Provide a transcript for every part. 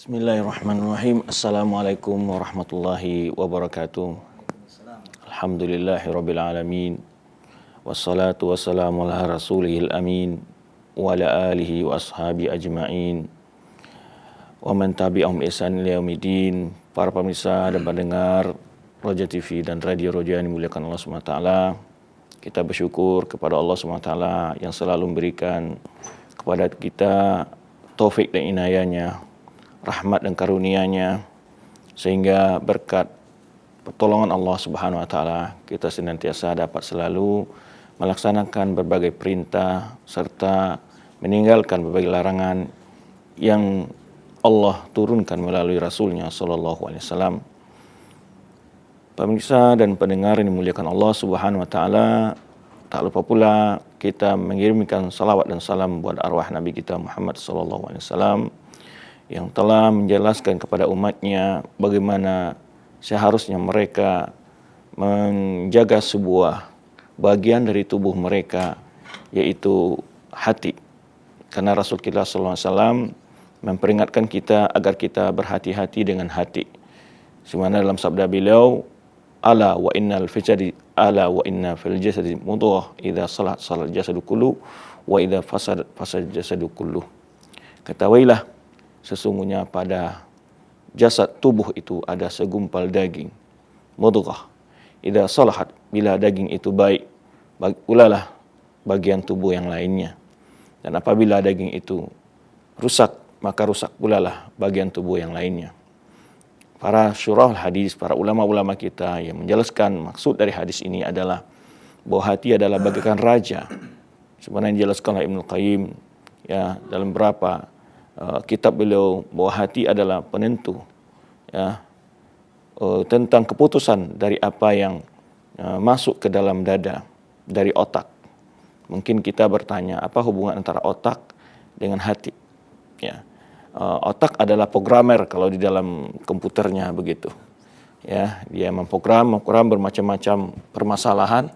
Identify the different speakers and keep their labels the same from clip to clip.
Speaker 1: Bismillahirrahmanirrahim. Assalamualaikum warahmatullahi wabarakatuh. Alhamdulillahirabbil alamin. Wassalatu wassalamu ala rasulihil amin wa ala alihi wa ashabi ajmain. Wa man tabi'ahum ihsan ila yaumiddin. Para pemirsa dan pendengar Roja TV dan Radio Roja yang dimuliakan Allah SWT. Kita bersyukur kepada Allah SWT yang selalu memberikan kepada kita taufik dan inayahnya, rahmat dan karunia-Nya, sehingga berkat pertolongan Allah Subhanahu wa taala kita senantiasa dapat selalu melaksanakan berbagai perintah serta meninggalkan berbagai larangan yang Allah turunkan melalui Rasul-Nya sallallahu alaihi wasallam. Pemirsa dan pendengar yang dimuliakan Allah Subhanahu wa taala, tak lupa pula kita mengirimkan salawat dan salam buat arwah Nabi kita Muhammad sallallahu alaihi wasallam yang telah menjelaskan kepada umatnya bagaimana seharusnya mereka menjaga sebuah bagian dari tubuh mereka, yaitu hati. Karena Rasul kita SAW memperingatkan kita agar kita berhati-hati dengan hati. Sebagaimana dalam sabda beliau, ala wa innal fil jasadi mudghah idza salat salat jasadu kullu wa idza fasad jasadu kullu. Ketahuilah, sesungguhnya pada jasad tubuh itu ada segumpal daging, mudghah. Idza salahat, bila daging itu baik, ulalah bagian tubuh yang lainnya. Dan apabila daging itu rusak, maka rusak pulalah bagian tubuh yang lainnya. Para syurah hadis, para ulama-ulama kita yang menjelaskan maksud dari hadis ini adalah bahwa hati adalah bagaikan raja. Sebenarnya dijelaskan oleh Ibnu Qayyim ya dalam beberapa kitab beliau, bahwa hati adalah penentu ya tentang keputusan dari apa yang masuk ke dalam dada dari otak. Mungkin kita bertanya, apa hubungan antara otak dengan hati? Ya, otak adalah programmer kalau di dalam komputernya begitu. Ya, dia memprogram bermacam-macam permasalahan,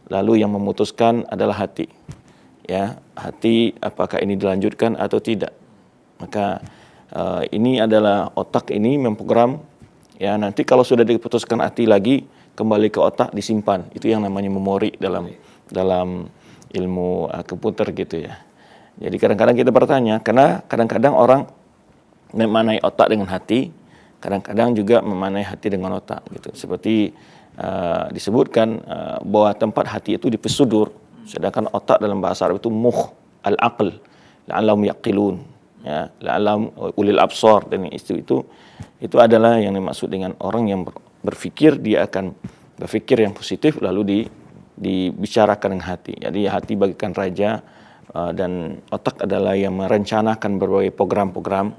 Speaker 1: lalu yang memutuskan adalah hati. Ya, hati apakah ini dilanjutkan atau tidak. Maka ini adalah otak ini memprogram ya, nanti kalau sudah diputuskan hati lagi kembali ke otak disimpan. Itu yang namanya memori dalam ilmu komputer gitu ya. Jadi kadang-kadang kita bertanya, karena kadang-kadang orang memanai otak dengan hati, kadang-kadang juga memanai hati dengan otak gitu. Seperti disebutkan bahwa tempat hati itu di pesudur, sedangkan otak dalam bahasa Arab itu mukh al-aql, la'allahum yaqilun. Ya, la'allam ulil absar, dan itu adalah yang dimaksud dengan orang yang berpikir, dia akan berpikir yang positif lalu dibicarakan dengan hati. Jadi hati bagikan raja dan otak adalah yang merencanakan berbagai program-program.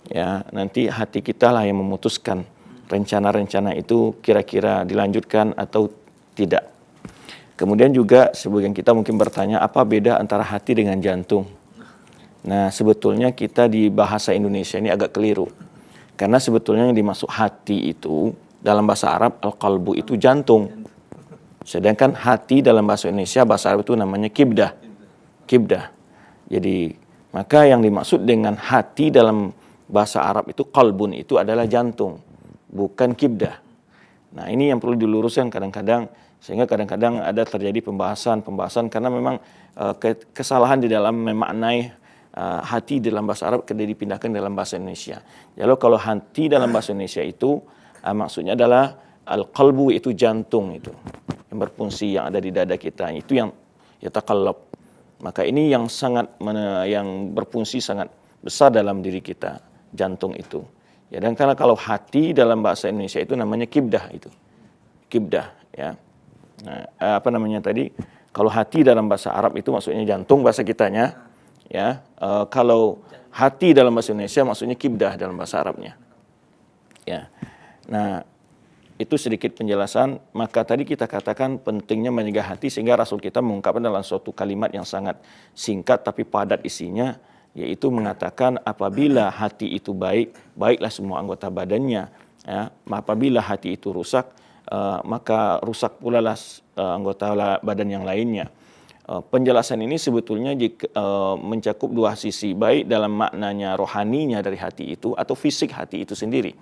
Speaker 1: Ya, nanti hati kita lah yang memutuskan rencana-rencana itu kira-kira dilanjutkan atau tidak. Kemudian juga sebagian kita mungkin bertanya, apa beda antara hati dengan jantung? Nah, sebetulnya kita di bahasa Indonesia ini agak keliru. Karena sebetulnya yang dimaksud hati itu dalam bahasa Arab, al-qalbu itu jantung. Sedangkan hati dalam bahasa Indonesia, bahasa Arab itu namanya kibdah. Kibdah. Jadi, maka yang dimaksud dengan hati dalam bahasa Arab itu qalbun, itu adalah jantung, bukan kibdah. Nah, ini yang perlu diluruskan kadang-kadang, sehingga kadang-kadang ada terjadi pembahasan karena memang kesalahan di dalam memaknai hati dalam bahasa Arab kemudian dipindahkan dalam bahasa Indonesia. Jadi kalau hati dalam bahasa Indonesia itu maksudnya adalah al-qalbu, itu jantung itu yang berfungsi, yang ada di dada kita, itu yang yataqallab. Maka ini yang yang berfungsi sangat besar dalam diri kita, jantung itu. Ya, dan karena kalau hati dalam bahasa Indonesia itu namanya kibdah itu. Kibdah ya. Nah, apa namanya tadi? Kalau hati dalam bahasa Arab itu maksudnya jantung bahasa kitanya. Ya, kalau hati dalam bahasa Indonesia maksudnya kibdah dalam bahasa Arabnya. Ya, nah itu sedikit penjelasan. Maka tadi kita katakan pentingnya menjaga hati, sehingga Rasul kita mengungkapkan dalam suatu kalimat yang sangat singkat tapi padat isinya, yaitu mengatakan apabila hati itu baik, baiklah semua anggota badannya. Ya, apabila hati itu rusak, maka rusak pula lah anggota badan yang lainnya. penjelasan ini sebetulnya mencakup dua sisi, baik dalam maknanya rohaninya dari hati itu atau fisik hati itu sendiri.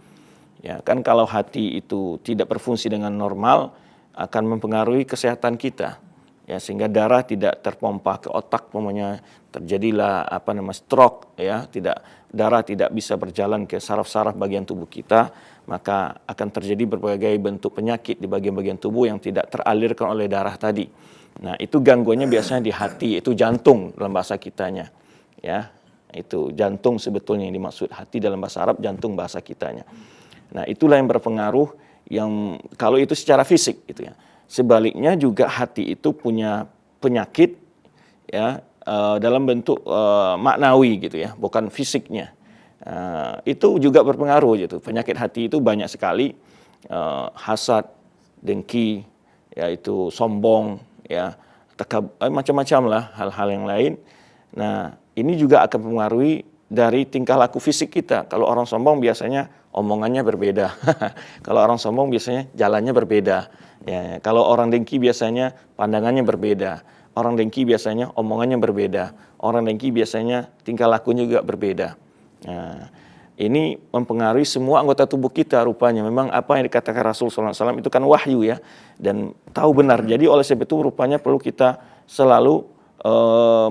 Speaker 1: Ya, kan kalau hati itu tidak berfungsi dengan normal akan mempengaruhi kesehatan kita. Ya, sehingga darah tidak terpompa ke otak, umpamanya terjadilah stroke, ya, darah tidak bisa berjalan ke saraf-saraf bagian tubuh kita, maka akan terjadi berbagai bentuk penyakit di bagian-bagian tubuh yang tidak teralirkan oleh darah tadi. Nah, itu gangguannya biasanya di hati, itu jantung dalam bahasa kitanya. Ya, itu jantung sebetulnya yang dimaksud, hati dalam bahasa Arab, jantung bahasa kitanya. Nah, itulah yang berpengaruh, yang kalau itu secara fisik gitu ya. Sebaliknya juga hati itu punya penyakit, ya, dalam bentuk maknawi gitu ya, bukan fisiknya. Itu juga berpengaruh gitu. Penyakit hati itu banyak sekali, hasad, dengki, yaitu sombong, ya, macam-macam lah hal-hal yang lain. Nah, ini juga akan mempengaruhi dari tingkah laku fisik kita. Kalau orang sombong biasanya omongannya berbeda. Kalau orang sombong biasanya jalannya berbeda. Ya, kalau orang dengki biasanya pandangannya berbeda. Orang dengki biasanya omongannya berbeda. Orang dengki biasanya tingkah lakunya juga berbeda. Nah, ini mempengaruhi semua anggota tubuh kita rupanya. Memang apa yang dikatakan Rasul SAW itu kan wahyu ya. Dan tahu benar. Jadi oleh sebab itu rupanya perlu kita selalu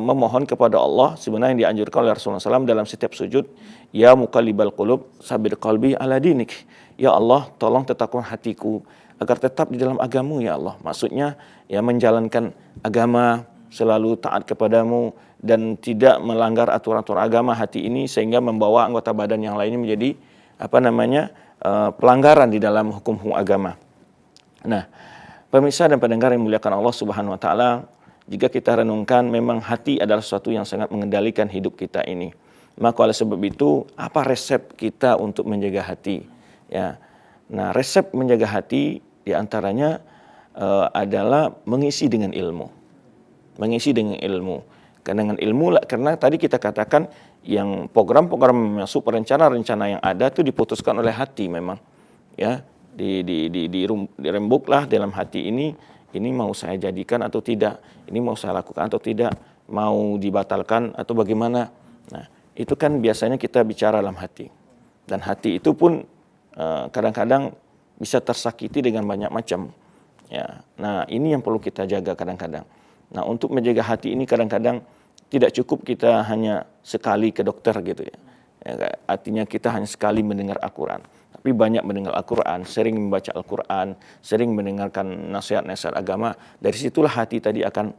Speaker 1: memohon kepada Allah, sebenarnya yang dianjurkan oleh Rasulullah SAW dalam setiap sujud, ya muqallibal qulub sabir qalbi ala dinik. Ya Allah, tolong tetapkan hatiku agar tetap di dalam agamamu ya Allah. Maksudnya ya menjalankan agama, selalu taat kepadamu dan tidak melanggar aturan-aturan agama hati ini sehingga membawa anggota badan yang lainnya menjadi pelanggaran di dalam hukum-hukum agama. Nah, pemirsa dan pendengar yang dimuliakan Allah Subhanahu wa taala, jika kita renungkan, memang hati adalah sesuatu yang sangat mengendalikan hidup kita ini. Maka oleh sebab itu, apa resep kita untuk menjaga hati? Ya, nah resep menjaga hati diantaranya adalah mengisi dengan ilmu. Mengisi dengan ilmu. Karena tadi kita katakan yang program-program masuk rencana-rencana yang ada itu diputuskan oleh hati memang. Ya, dirembuklah dalam hati ini mau saya jadikan atau tidak, ini mau saya lakukan atau tidak, mau dibatalkan atau bagaimana. Nah, itu kan biasanya kita bicara dalam hati. Dan hati itu pun kadang-kadang bisa tersakiti dengan banyak macam. Ya, nah ini yang perlu kita jaga kadang-kadang. Nah, untuk menjaga hati ini kadang-kadang tidak cukup kita hanya sekali ke dokter gitu ya. Artinya kita hanya sekali mendengar Al-Quran. Tapi banyak mendengar Al-Quran, sering membaca Al-Quran, sering mendengarkan nasihat-nasihat agama. Dari situlah hati tadi akan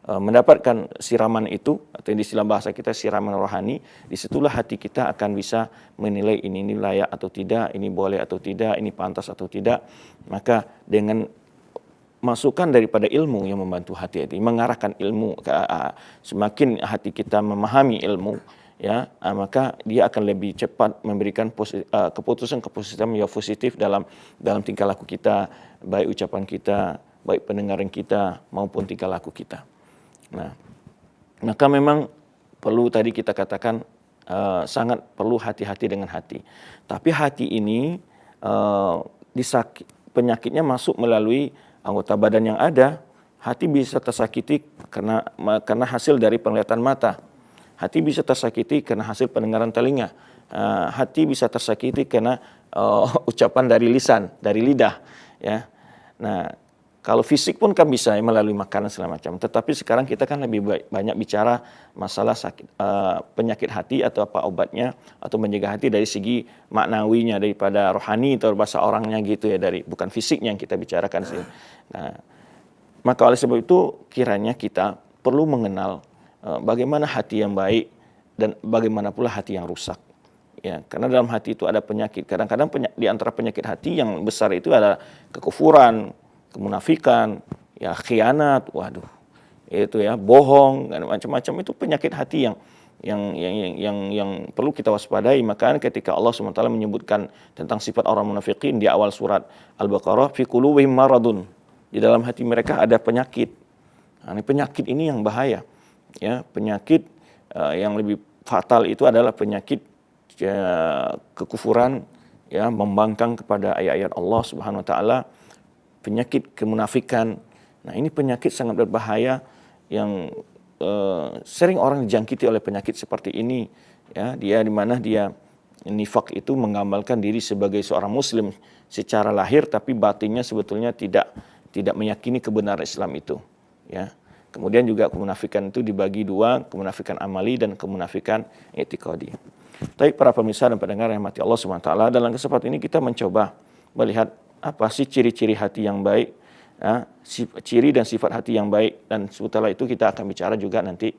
Speaker 1: mendapatkan siraman itu, atau di istilah bahasa kita siraman rohani. Disitulah hati kita akan bisa menilai ini layak atau tidak, ini boleh atau tidak, ini pantas atau tidak. Maka dengan masukan daripada ilmu yang membantu hati mengarahkan ilmu, semakin hati kita memahami ilmu, ya, maka dia akan lebih cepat memberikan keputusan-keputusan yang positif dalam tingkah laku kita, baik ucapan kita, baik pendengaran kita maupun tingkah laku kita. Nah, maka memang perlu tadi kita katakan sangat perlu hati-hati dengan hati. Tapi hati ini penyakitnya masuk melalui anggota badan yang ada. Hati bisa tersakiti karena hasil dari penglihatan mata. Hati bisa tersakiti karena hasil pendengaran telinga. Hati bisa tersakiti karena ucapan dari lisan, dari lidah. Ya. Nah, kalau fisik pun kan bisa melalui makanan segala macam. Tetapi sekarang kita kan lebih banyak bicara masalah penyakit hati atau apa obatnya, atau menjaga hati dari segi maknawinya, daripada rohani atau bahasa orangnya gitu ya, bukan fisiknya yang kita bicarakan sih. Nah, maka oleh sebab itu kiranya kita perlu mengenal bagaimana hati yang baik dan bagaimana pula hati yang rusak. Ya, karena dalam hati itu ada penyakit. Kadang-kadang di antara penyakit hati yang besar itu ada kekufuran, kemunafikan, ya khianat, waduh, itu ya bohong dan macam-macam. Itu penyakit hati yang perlu kita waspadai. Maka ketika Allah SWT menyebutkan tentang sifat orang munafikin di awal surat Al-Baqarah, fi qulubihim maradun, di dalam hati mereka ada penyakit. Nah, ini penyakit ini yang bahaya. Ya, penyakit yang lebih fatal itu adalah penyakit kekufuran, ya, membangkang kepada ayat-ayat Allah Subhanahu wa taala, penyakit kemunafikan. Nah, ini penyakit sangat berbahaya yang sering orang dijangkiti oleh penyakit seperti ini, ya. Dia di mana dia nifak itu menggambarkan diri sebagai seorang muslim secara lahir, tapi batinnya sebetulnya tidak meyakini kebenaran Islam itu, ya. Kemudian juga kemunafikan itu dibagi dua, kemunafikan amali dan kemunafikan i'tiqadi. Tapi para pemirsa dan pendengar yang mati Allah SWT, dalam kesempatan ini kita mencoba melihat apa sih ciri-ciri hati yang baik, ya, ciri dan sifat hati yang baik, dan setelah itu kita akan bicara juga nanti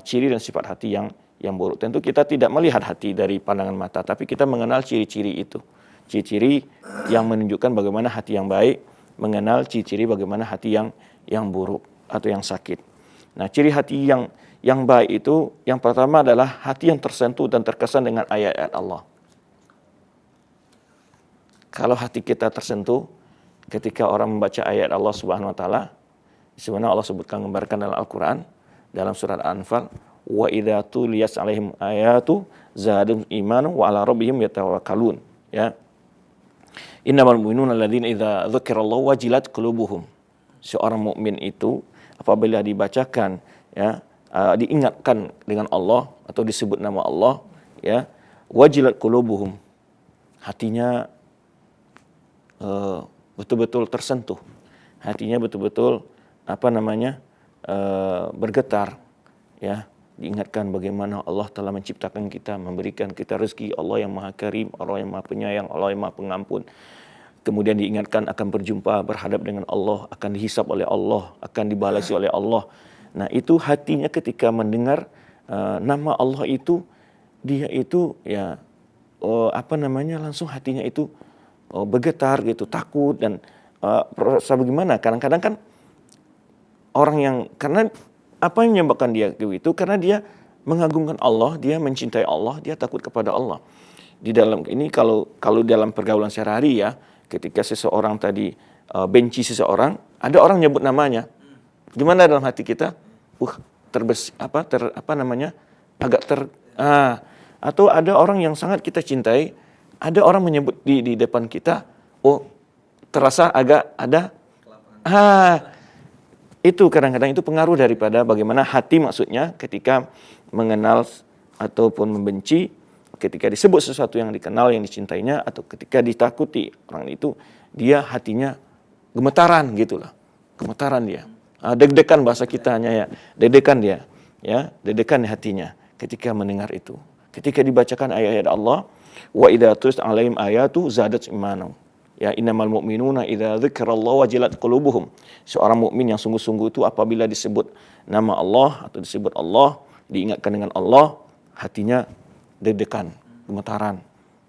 Speaker 1: ciri dan sifat hati yang buruk. Tentu kita tidak melihat hati dari pandangan mata, tapi kita mengenal ciri-ciri itu, ciri-ciri yang menunjukkan bagaimana hati yang baik, mengenal ciri-ciri bagaimana hati yang buruk atau yang sakit. Nah, ciri hati yang baik itu yang pertama adalah hati yang tersentuh dan terkesan dengan ayat-ayat Allah. Kalau hati kita tersentuh ketika orang membaca ayat Allah Subhanahu wa taala, sebenarnya Allah sebutkan, gambarkan dalam Al-Qur'an dalam surat Al-Anfal, wa idza tuliyat 'alaihim ayatu zadum imanan wa 'ala rabbihim yatawakkalun, ya. Innamal mu'minuna alladzina idza dzukirallahu wajilat qulubuhum. Seorang mukmin itu apabila dibacakan, ya, diingatkan dengan Allah atau disebut nama Allah, ya, wajilat qulubuhum, hatinya betul-betul tersentuh, hatinya betul-betul bergetar, ya, diingatkan bagaimana Allah telah menciptakan kita, memberikan kita rezeki, Allah yang Maha Karim, Allah yang Maha Penyayang, Allah yang Maha Pengampun. Kemudian diingatkan akan berjumpa, berhadap dengan Allah, akan dihisab oleh Allah, akan dibalasi oleh Allah. Nah, itu hatinya ketika mendengar nama Allah itu, dia itu, ya, langsung hatinya itu bergetar gitu, takut dan rasa bagaimana. Kadang-kadang kan orang yang, karena apa yang menyebabkan dia begitu? Karena dia mengagungkan Allah, dia mencintai Allah, dia takut kepada Allah. Di dalam ini kalau dalam pergaulan sehari-hari, ya, ketika seseorang tadi benci seseorang, ada orang nyebut namanya. Gimana dalam hati kita? Atau ada orang yang sangat kita cintai, ada orang menyebut di depan kita, terasa agak ada itu kadang-kadang itu pengaruh daripada bagaimana hati, maksudnya ketika mengenal ataupun membenci, ketika disebut sesuatu yang dikenal, yang dicintainya, atau ketika ditakuti orang itu, dia hatinya gemetaran gitulah, gemetaran dia, deg-degan bahasa kitanya, ya, deg-degan dia, ya, deg-degan hatinya ketika mendengar itu, ketika dibacakan ayat-ayat Allah, wa idza tuliyat 'alaihim ayatu zadat imanan. Ya, innamal mu'minuna idza dzikrallahu wajilat qulubuhum. Seorang mukmin yang sungguh-sungguh itu apabila disebut nama Allah atau disebut Allah, diingatkan dengan Allah, hatinya deg-degan, gemetaran,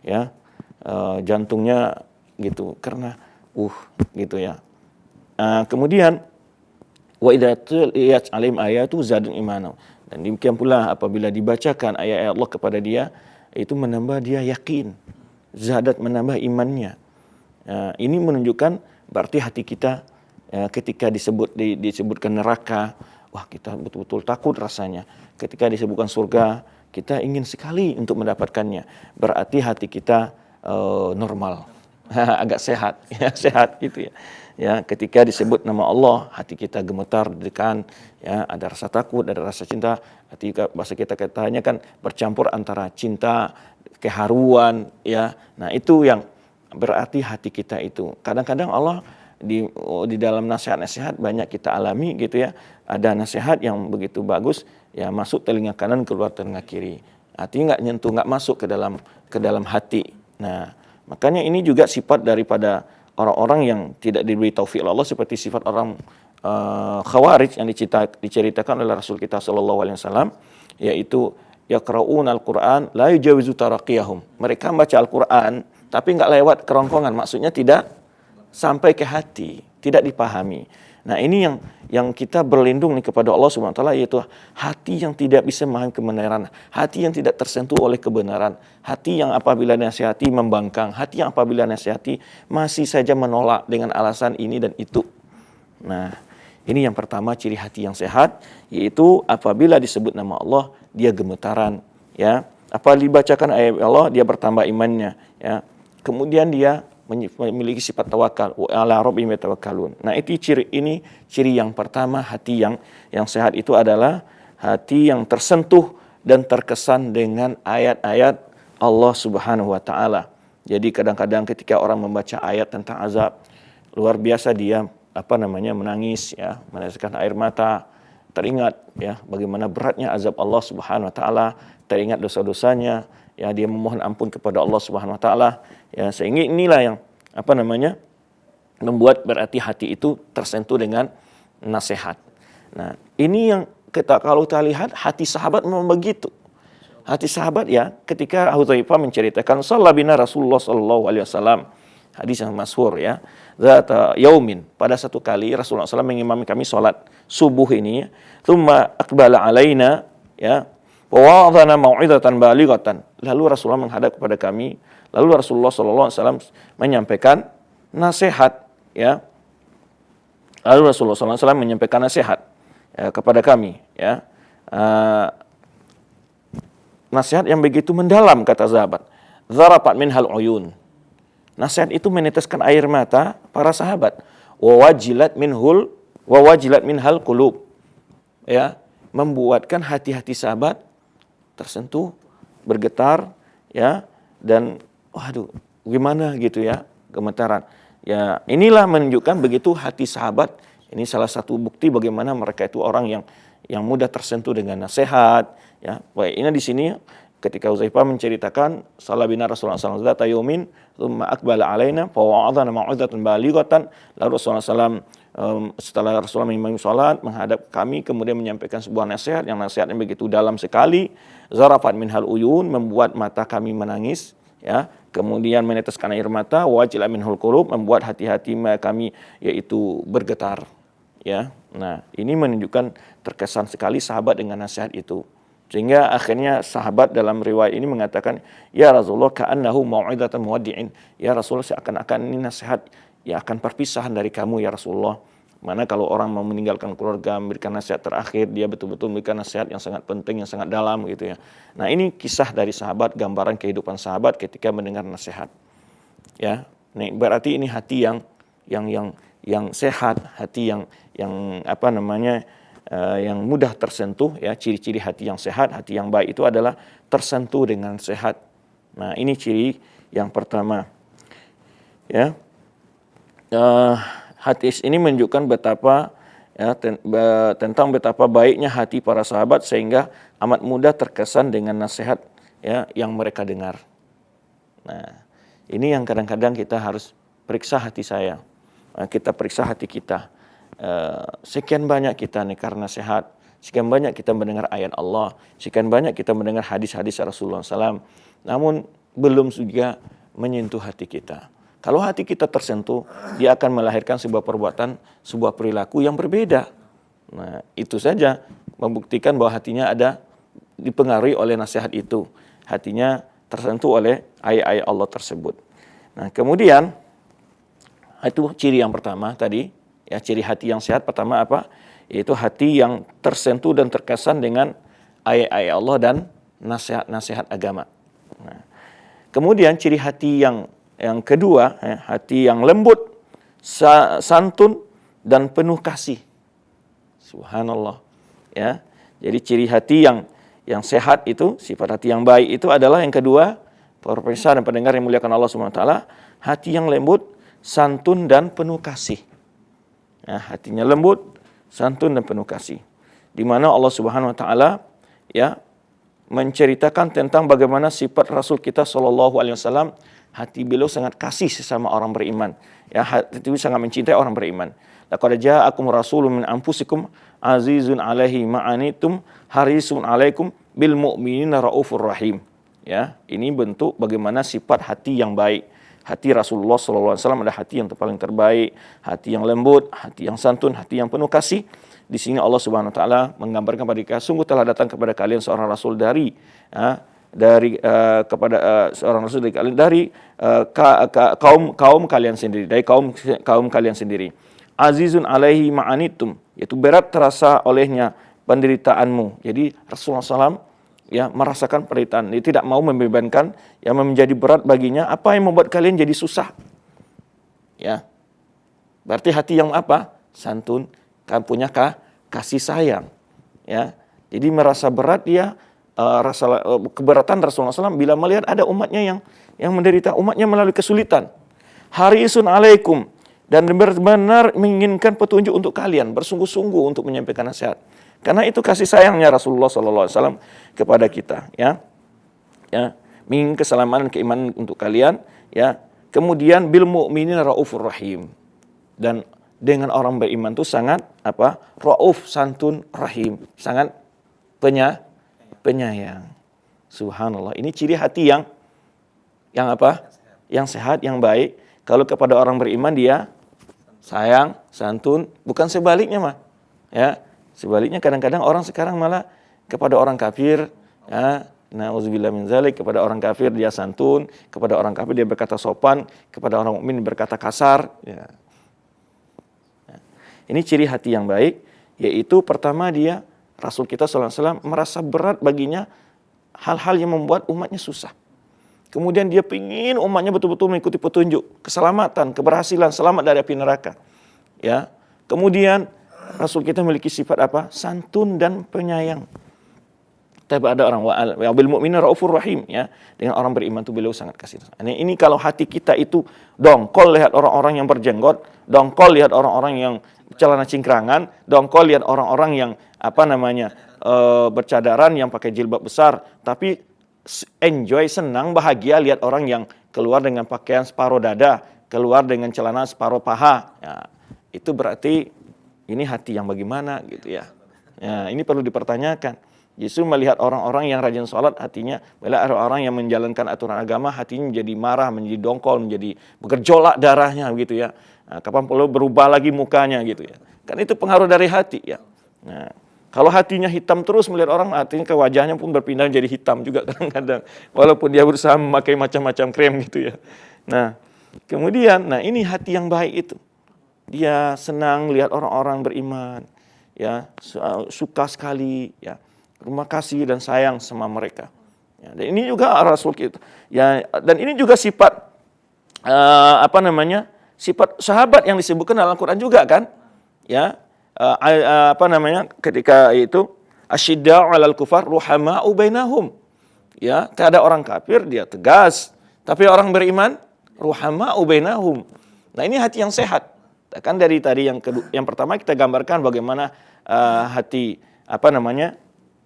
Speaker 1: ya. Jantungnya gitu karena gitu, ya. Kemudian wa idza tuliyat 'alaihim ayatu zadat imanan. Dan demikian pula apabila dibacakan ayat-ayat Allah kepada dia, itu menambah dia yakin, zadat, menambah imannya. Ini menunjukkan berarti hati kita ketika disebutkan neraka, kita betul-betul takut rasanya. Ketika disebutkan surga, kita ingin sekali untuk mendapatkannya. Berarti hati kita normal, agak sehat, ya, sehat gitu, ya. Ya, ketika disebut nama Allah, hati kita gemetar, deg-degan, ya, ada rasa takut, ada rasa cinta. Hati bahasa kita katanya kan bercampur antara cinta, keharuan, ya. Nah, itu yang berarti hati kita itu. Kadang-kadang Allah di dalam nasihat-nasihat banyak kita alami gitu, ya. Ada nasihat yang begitu bagus, ya, masuk telinga kanan, keluar telinga kiri. Hati nggak nyentuh, nggak masuk ke dalam hati. Nah, makanya ini juga sifat daripada orang-orang yang tidak diberi taufik Allah, seperti sifat orang Khawarij yang diceritakan oleh Rasul kita sallallahu alaihi wasallam, yaitu yaqra'una al-Qur'an la yujawizu taraqiyahum. Mereka membaca Al-Qur'an tapi nggak lewat kerongkongan, maksudnya tidak sampai ke hati, tidak dipahami. Nah, ini yang kita berlindung nih kepada Allah Subhanahu wa taala, yaitu hati yang tidak bisa memahami kebenaran, hati yang tidak tersentuh oleh kebenaran, hati yang apabila nasihati membangkang, hati yang apabila nasihati masih saja menolak dengan alasan ini dan itu. Nah, ini yang pertama ciri hati yang sehat, yaitu apabila disebut nama Allah dia gemetaran, ya. Apa dibacakan ayat Allah dia bertambah imannya, ya. Kemudian dia memiliki sifat tawakal, wa ala rabbihim yatawakkalun. Nah, ini ciri yang pertama, hati yang sehat itu adalah hati yang tersentuh dan terkesan dengan ayat-ayat Allah Subhanahu wa taala. Jadi kadang-kadang ketika orang membaca ayat tentang azab, luar biasa dia menangis ya, meneteskan air mata, teringat ya bagaimana beratnya azab Allah Subhanahu wa taala, teringat dosa-dosanya, ya dia memohon ampun kepada Allah Subhanahu wa taala, ya sehingga inilah yang membuat berarti hati itu tersentuh dengan nasihat. Nah, ini yang kalau kita lihat hati sahabat memang begitu. Hati sahabat ya, ketika Hudzaifah menceritakan shallabina Rasulullah sallallahu alaihi wasallam, hadis yang masyhur ya, zata yaumin, pada satu kali Rasulullah SAW mengimami kami salat subuh ini, tsumma aqbala alaina ya, wa wa'adhana mau'izatan balighatan. Lalu Rasulullah menghadap kepada kami, lalu Rasulullah sallallahu alaihi wasallam menyampaikan nasihat ya. Lalu Rasulullah sallallahu alaihi wasallam menyampaikan nasihat ya, kepada kami ya. Nasihat yang begitu mendalam, kata sahabat. Dzarafat minhal uyun. Nasihat itu meneteskan air mata para sahabat. Wa wajilat minhal qulub. Ya, membuatkan hati-hati sahabat tersentuh, bergetar ya, dan waduh, gimana gitu ya, gemetaran. Ya, inilah menunjukkan begitu hati sahabat. Ini salah satu bukti bagaimana mereka itu orang yang mudah tersentuh dengan nasihat ya. Baik, ini di sini ketika Hudzaifah menceritakan salabina Rasulullah sallallahu alaihi wasallam zata yaumin tsumma aqbala alaina fa wa'adhana mau'izatan balighatan. Lalu Rasulullah SAW setelah Rasulullah mengimami salat menghadap kami kemudian menyampaikan sebuah nasihat yang nasihatnya begitu dalam sekali. Zarafat minhal uyun, membuat mata kami menangis ya. Kemudian meneteskan air mata, wajilat minhul qulub, membuat hati-hati kami yaitu bergetar ya. Nah, ini menunjukkan terkesan sekali sahabat dengan nasihat itu. Sehingga akhirnya sahabat dalam riwayat ini mengatakan, ya Rasulullah ka'annahu mau'izatan muwaddi'in. Ya Rasulullah, seakan-akan ini nasihat yang akan perpisahan dari kamu ya Rasulullah. Mana kalau orang mau meninggalkan keluarga, memberikan nasihat terakhir, dia betul-betul memberikan nasihat yang sangat penting, yang sangat dalam gitu ya. Nah, ini kisah dari sahabat, gambaran kehidupan sahabat ketika mendengar nasihat. Ya, nih berarti ini hati yang sehat, hati yang yang mudah tersentuh ya. Ciri-ciri hati yang sehat, hati yang baik itu adalah tersentuh dengan sehat. Nah, ini ciri yang pertama. Ya. Hadis ini menunjukkan betapa ya, tentang betapa baiknya hati para sahabat sehingga amat mudah terkesan dengan nasihat ya yang mereka dengar. Nah, ini yang kadang-kadang kita harus periksa hati saya. Kita periksa hati kita. Sekian banyak kita nih karena sehat, sekian banyak kita mendengar ayat Allah, sekian banyak kita mendengar hadis-hadis Rasulullah SAW, namun belum juga menyentuh hati kita. Kalau hati kita tersentuh, dia akan melahirkan sebuah perbuatan, sebuah perilaku yang berbeda. Nah, itu saja membuktikan bahwa hatinya ada dipengaruhi oleh nasihat itu. Hatinya tersentuh oleh ayat-ayat Allah tersebut. Nah, kemudian itu ciri yang pertama tadi. Ya, ciri hati yang sehat pertama apa? Yaitu hati yang tersentuh dan terkesan dengan ayat-ayat Allah dan nasihat-nasihat agama. Nah, kemudian ciri hati yang kedua, hati yang lembut, santun dan penuh kasih. Subhanallah. Ya. Jadi ciri hati yang sehat itu, sifat hati yang baik itu adalah yang kedua, para pemirsa dan pendengar yang muliakan Allah Subhanahu wa taala, hati yang lembut, santun dan penuh kasih. Nah, hatinya lembut, santun dan penuh kasih. Di mana Allah Subhanahu wa taala ya menceritakan tentang bagaimana sifat Rasul kita sallallahu alaihi wasallam, hati beliau sangat kasih sesama orang beriman. Ya, hati itu sangat mencintai orang beriman. Laqad ja'akum rasulun min anfusikum azizun 'alaihi ma'anitum harisun 'alaikum bil mu'minina raufur rahim. Ya, ini bentuk bagaimana sifat hati yang baik. Hati Rasulullah SAW adalah hati yang paling terbaik, hati yang lembut, hati yang santun, hati yang penuh kasih. Di sini Allah Subhanahu wa taala menggambarkan kepada kita, sungguh telah datang kepada kalian seorang rasul seorang rasul dari kalian dari kaum kalian sendiri, dari kaum kalian sendiri. Azizun alaihi ma'anitum, yaitu berat terasa olehnya penderitaanmu. Jadi Rasulullah SAW ya merasakan penderitaan, dia tidak mau membebankan yang menjadi berat baginya apa yang membuat kalian jadi susah. Ya. Berarti hati yang apa? Santun, kan punya kasih sayang. Ya. Jadi merasa berat dia keberatan Rasulullah SAW bila melihat ada umatnya yang menderita, umatnya melalui kesulitan. Harisun alaikum, dan benar-benar menginginkan petunjuk untuk kalian, bersungguh-sungguh untuk menyampaikan nasihat. Karena itu kasih sayangnya Rasulullah SAW kepada kita, ya. Ya, ingin keselamatan keimanan untuk kalian, ya. Kemudian bil mu'minin raufur rahim. Dan dengan orang beriman itu sangat apa? Rauf, santun, rahim, sangat penyayang. Subhanallah. Ini ciri hati yang apa? Yang sehat, yang baik. Kalau kepada orang beriman dia sayang, santun, bukan sebaliknya mah. Ya, sebaliknya kadang-kadang orang sekarang malah kepada orang kafir, ya, nauzubillah min zalik, kepada orang kafir dia santun, kepada orang kafir dia berkata sopan, kepada orang mukmin berkata kasar, ya. Ini ciri hati yang baik, yaitu pertama dia Rasul kita sallallahu alaihi wasallam merasa berat baginya hal-hal yang membuat umatnya susah. Kemudian dia ingin umatnya betul-betul mengikuti petunjuk, keselamatan, keberhasilan, selamat dari api neraka. Ya. Kemudian Rasul kita memiliki sifat apa? Santun dan penyayang. Tapi ada orang wa bil mu'minin raufur rahim, ya. Dengan orang beriman itu beliau sangat kasih. Ini kalau hati kita itu dongkol lihat orang-orang yang berjenggot, dongkol lihat orang-orang yang celana cingkrangan, dongkol lihat orang-orang yang bercadaran, yang pakai jilbab besar, tapi enjoy, senang, bahagia lihat orang yang keluar dengan pakaian separuh dada, keluar dengan celana separuh paha. Ya, itu berarti ini hati yang bagaimana gitu ya. Ya, ini perlu dipertanyakan. Justru melihat orang-orang yang rajin sholat hatinya, melihat orang-orang yang menjalankan aturan agama hatinya menjadi marah, menjadi dongkol, menjadi bergejolak darahnya gitu ya. Nah, kapan perlu berubah lagi mukanya gitu ya. Kan itu pengaruh dari hati ya. Nah, kalau hatinya hitam terus melihat orang, artinya ke wajahnya pun berpindah menjadi hitam juga kadang-kadang. Walaupun dia berusaha memakai macam-macam krem gitu ya. Nah, kemudian, ini hati yang baik itu. Dia senang lihat orang-orang beriman, ya, suka sekali, ya, terima kasih dan sayang sama mereka. Ya, dan ini juga Rasul kita. Ya, dan ini juga sifat sifat sahabat yang disebutkan dalam Al-Quran juga kan, ya. Ketika itu asyidda'u 'alal kufar ruhama'u bainahum. Ya, ada orang kafir dia tegas, tapi orang beriman ruhama'u bainahum. Nah, ini hati yang sehat. Kan dari tadi yang pertama kita gambarkan bagaimana hati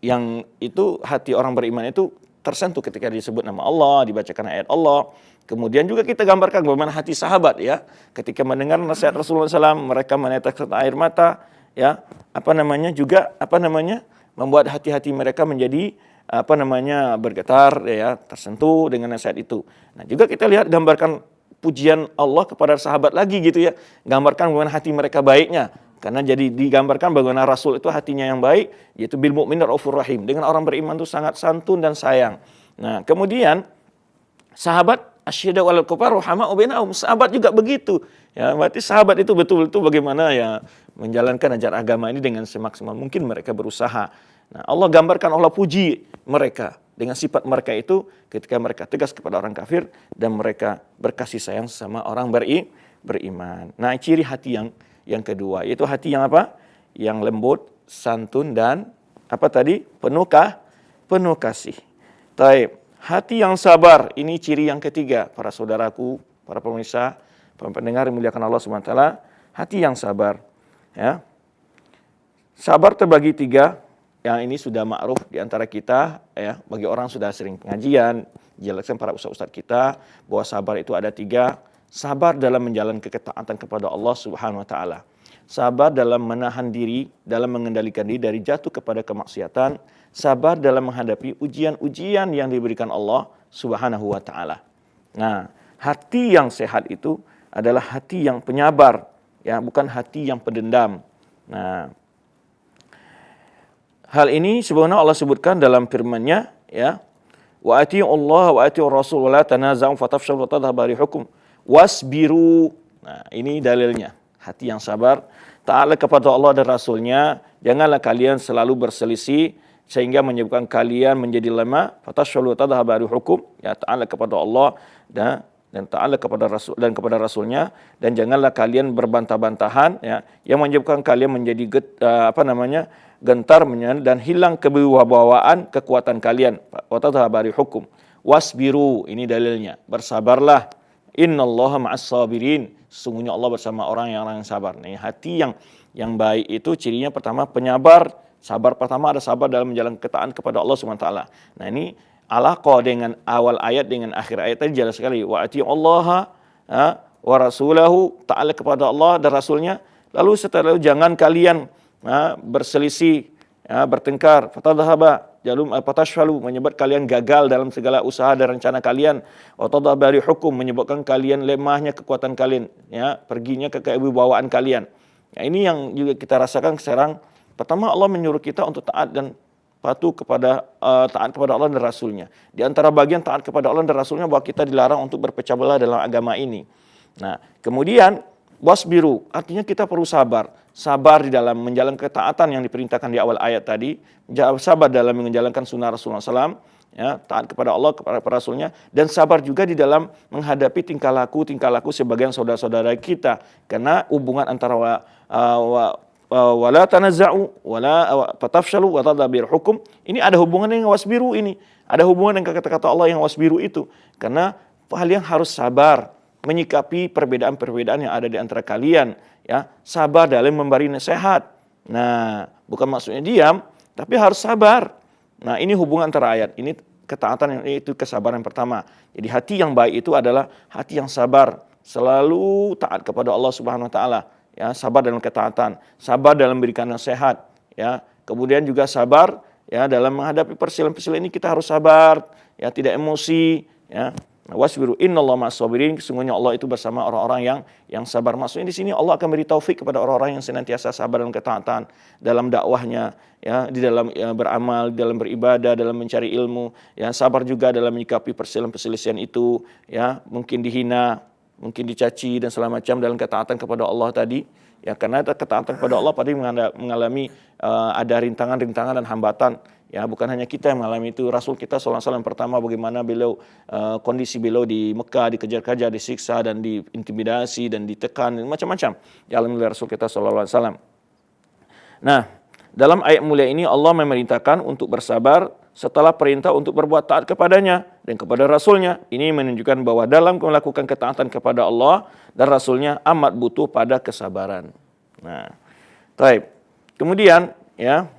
Speaker 1: yang itu hati orang beriman itu tersentuh ketika disebut nama Allah, dibacakan ayat Allah. Kemudian juga kita gambarkan bagaimana hati sahabat ya, ketika mendengar nasihat Rasulullah SAW, mereka meneteskan air mata. Ya, membuat hati-hati mereka menjadi bergetar ya, tersentuh dengan nasihat itu. Nah, juga kita lihat gambarkan pujian Allah kepada sahabat lagi gitu ya. Gambarkan bagaimana hati mereka baiknya. Karena jadi digambarkan bagaimana Rasul itu hatinya yang baik, yaitu bil mu'min raufur rahim. Dengan orang beriman itu sangat santun dan sayang. Nah, kemudian sahabat asyhadu alal kufar ruhama'u bainahum. Sahabat juga begitu. Ya, berarti sahabat itu betul-betul bagaimana ya menjalankan ajaran agama ini dengan semaksimal mungkin mereka berusaha. Nah, Allah gambarkan, Allah puji mereka dengan sifat mereka itu ketika mereka tegas kepada orang kafir dan mereka berkasih sayang sama orang beriman. Nah, ciri hati yang kedua yaitu hati yang apa? Yang lembut, santun dan penuh kasih. Taib. Hati yang sabar, ini ciri yang ketiga para saudaraku, para pemirsa, para pendengar yang dimuliakan Allah SWT. Hati yang sabar, ya. Sabar terbagi tiga. Yang ini sudah ma'ruf di antara kita, ya. Bagi orang sudah sering pengajian, dijelaskan para ustaz-ustaz kita bahwa sabar itu ada tiga. Sabar dalam menjalankan ketaatan kepada Allah Subhanahu Wa Taala. Sabar dalam menahan diri, dalam mengendalikan diri dari jatuh kepada kemaksiatan. Sabar dalam menghadapi ujian-ujian yang diberikan Allah Subhanahu wa taala. Nah, hati yang sehat itu adalah hati yang penyabar, ya, bukan hati yang pendendam. Nah, hal ini sebenarnya Allah sebutkan dalam firman-Nya, ya. Wa atii'u Allah wa atii'ur Rasul wa la tanaza'u fatafshalu wa tadhhabu rihukum wasbiru. Nah, ini dalilnya. Hati yang sabar, taat kepada Allah dan Rasul-Nya, janganlah kalian selalu berselisih sehingga menyebabkan kalian menjadi lemah. Fatashulu tadhhabu rihukum, ya, taat kepada Allah dan dan taat kepada Rasul dan kepada Rasulnya, dan janganlah kalian berbantah-bantahan, ya, yang menyebabkan kalian menjadi gentar dan hilang kewibawaan kekuatan kalian. Wa tadhhabu hukum wasbiru, ini dalilnya, bersabarlah. Innallaha ma'as sabirin, sesungguhnya Allah bersama orang yang sabar. Nih, hati yang baik itu cirinya pertama penyabar. Sabar pertama ada sabar dalam menjalankan ketaatan kepada Allah Subhanahu wa taala. Nah, ini alaqah dengan awal ayat dengan akhir ayat tadi jelas sekali. Wa atiullaha wa rasulahu, taat kepada Allah dan Rasulnya. Lalu setelah itu jangan kalian berselisih, bertengkar, fatadhaba jalum patashfalu, menyebabkan kalian gagal dalam segala usaha dan rencana kalian. Wa tadhhabu hukum, menyebabkan kalian lemahnya kekuatan kalian, ya, perginya kewibawaan kalian. Ya, ini yang juga kita rasakan sekarang. Pertama, Allah menyuruh kita untuk taat dan patuh kepada taat kepada Allah dan Rasulnya. Di antara bagian taat kepada Allah dan Rasulnya bahwa kita dilarang untuk berpecah belah dalam agama ini. Nah, kemudian wasbiru, artinya kita perlu sabar. Sabar di dalam menjalankan ketaatan yang diperintahkan di awal ayat tadi. Sabar dalam menjalankan sunnah Rasulullah SAW, ya, taat kepada Allah, kepada Rasulnya, dan sabar juga di dalam menghadapi tingkah laku sebagian saudara-saudara kita. Karena hubungan antara wala tanazza'u wala fatafshalu wa tadbir hukum, ini ada hubungan dengan wasbiru ini. Ada hubungan dengan kata-kata Allah yang wasbiru itu. Karena kalian harus sabar menyikapi perbedaan-perbedaan yang ada di antara kalian, ya. Sabar dalam memberi nasihat. Nah, bukan maksudnya diam, tapi harus sabar. Nah, ini hubungan antara ayat. Ini ketaatan yang itu kesabaran yang pertama. Jadi hati yang baik itu adalah hati yang sabar, selalu taat kepada Allah Subhanahu wa taala. Ya, sabar dalam ketaatan, sabar dalam memberikan nasihat, ya. Kemudian juga sabar, ya, dalam menghadapi perselisihan ini kita harus sabar, ya, tidak emosi, ya. Wasbiru innallaha ma'as sabirin, sesungguhnya Allah itu bersama orang-orang yang sabar. Maksudnya di sini Allah akan beri taufik kepada orang-orang yang senantiasa sabar dalam ketaatan, dalam dakwahnya, ya, di dalam beramal, di dalam beribadah, dalam mencari ilmu, ya, sabar juga dalam menyikapi perselisihan itu, ya, mungkin dihina, mungkin dicaci dan segala macam dalam ketaatan kepada Allah tadi, ya, karena ketaatan kepada Allah pasti mengalami ada rintangan-rintangan dan hambatan, ya, bukan hanya kita yang mengalami itu. Rasul kita sallallahu alaihi wasallam pertama bagaimana beliau kondisi beliau di Mekah dikejar-kejar, disiksa dan diintimidasi dan ditekan dan macam-macam dialami oleh Rasul kita sallallahu alaihi wasallam. Nah, dalam ayat mulia ini Allah memerintahkan untuk bersabar setelah perintah untuk berbuat taat kepadanya dan kepada Rasulnya. Ini menunjukkan bahwa dalam melakukan ketaatan kepada Allah dan Rasulnya amat butuh pada kesabaran. Nah, baik. Kemudian, ya,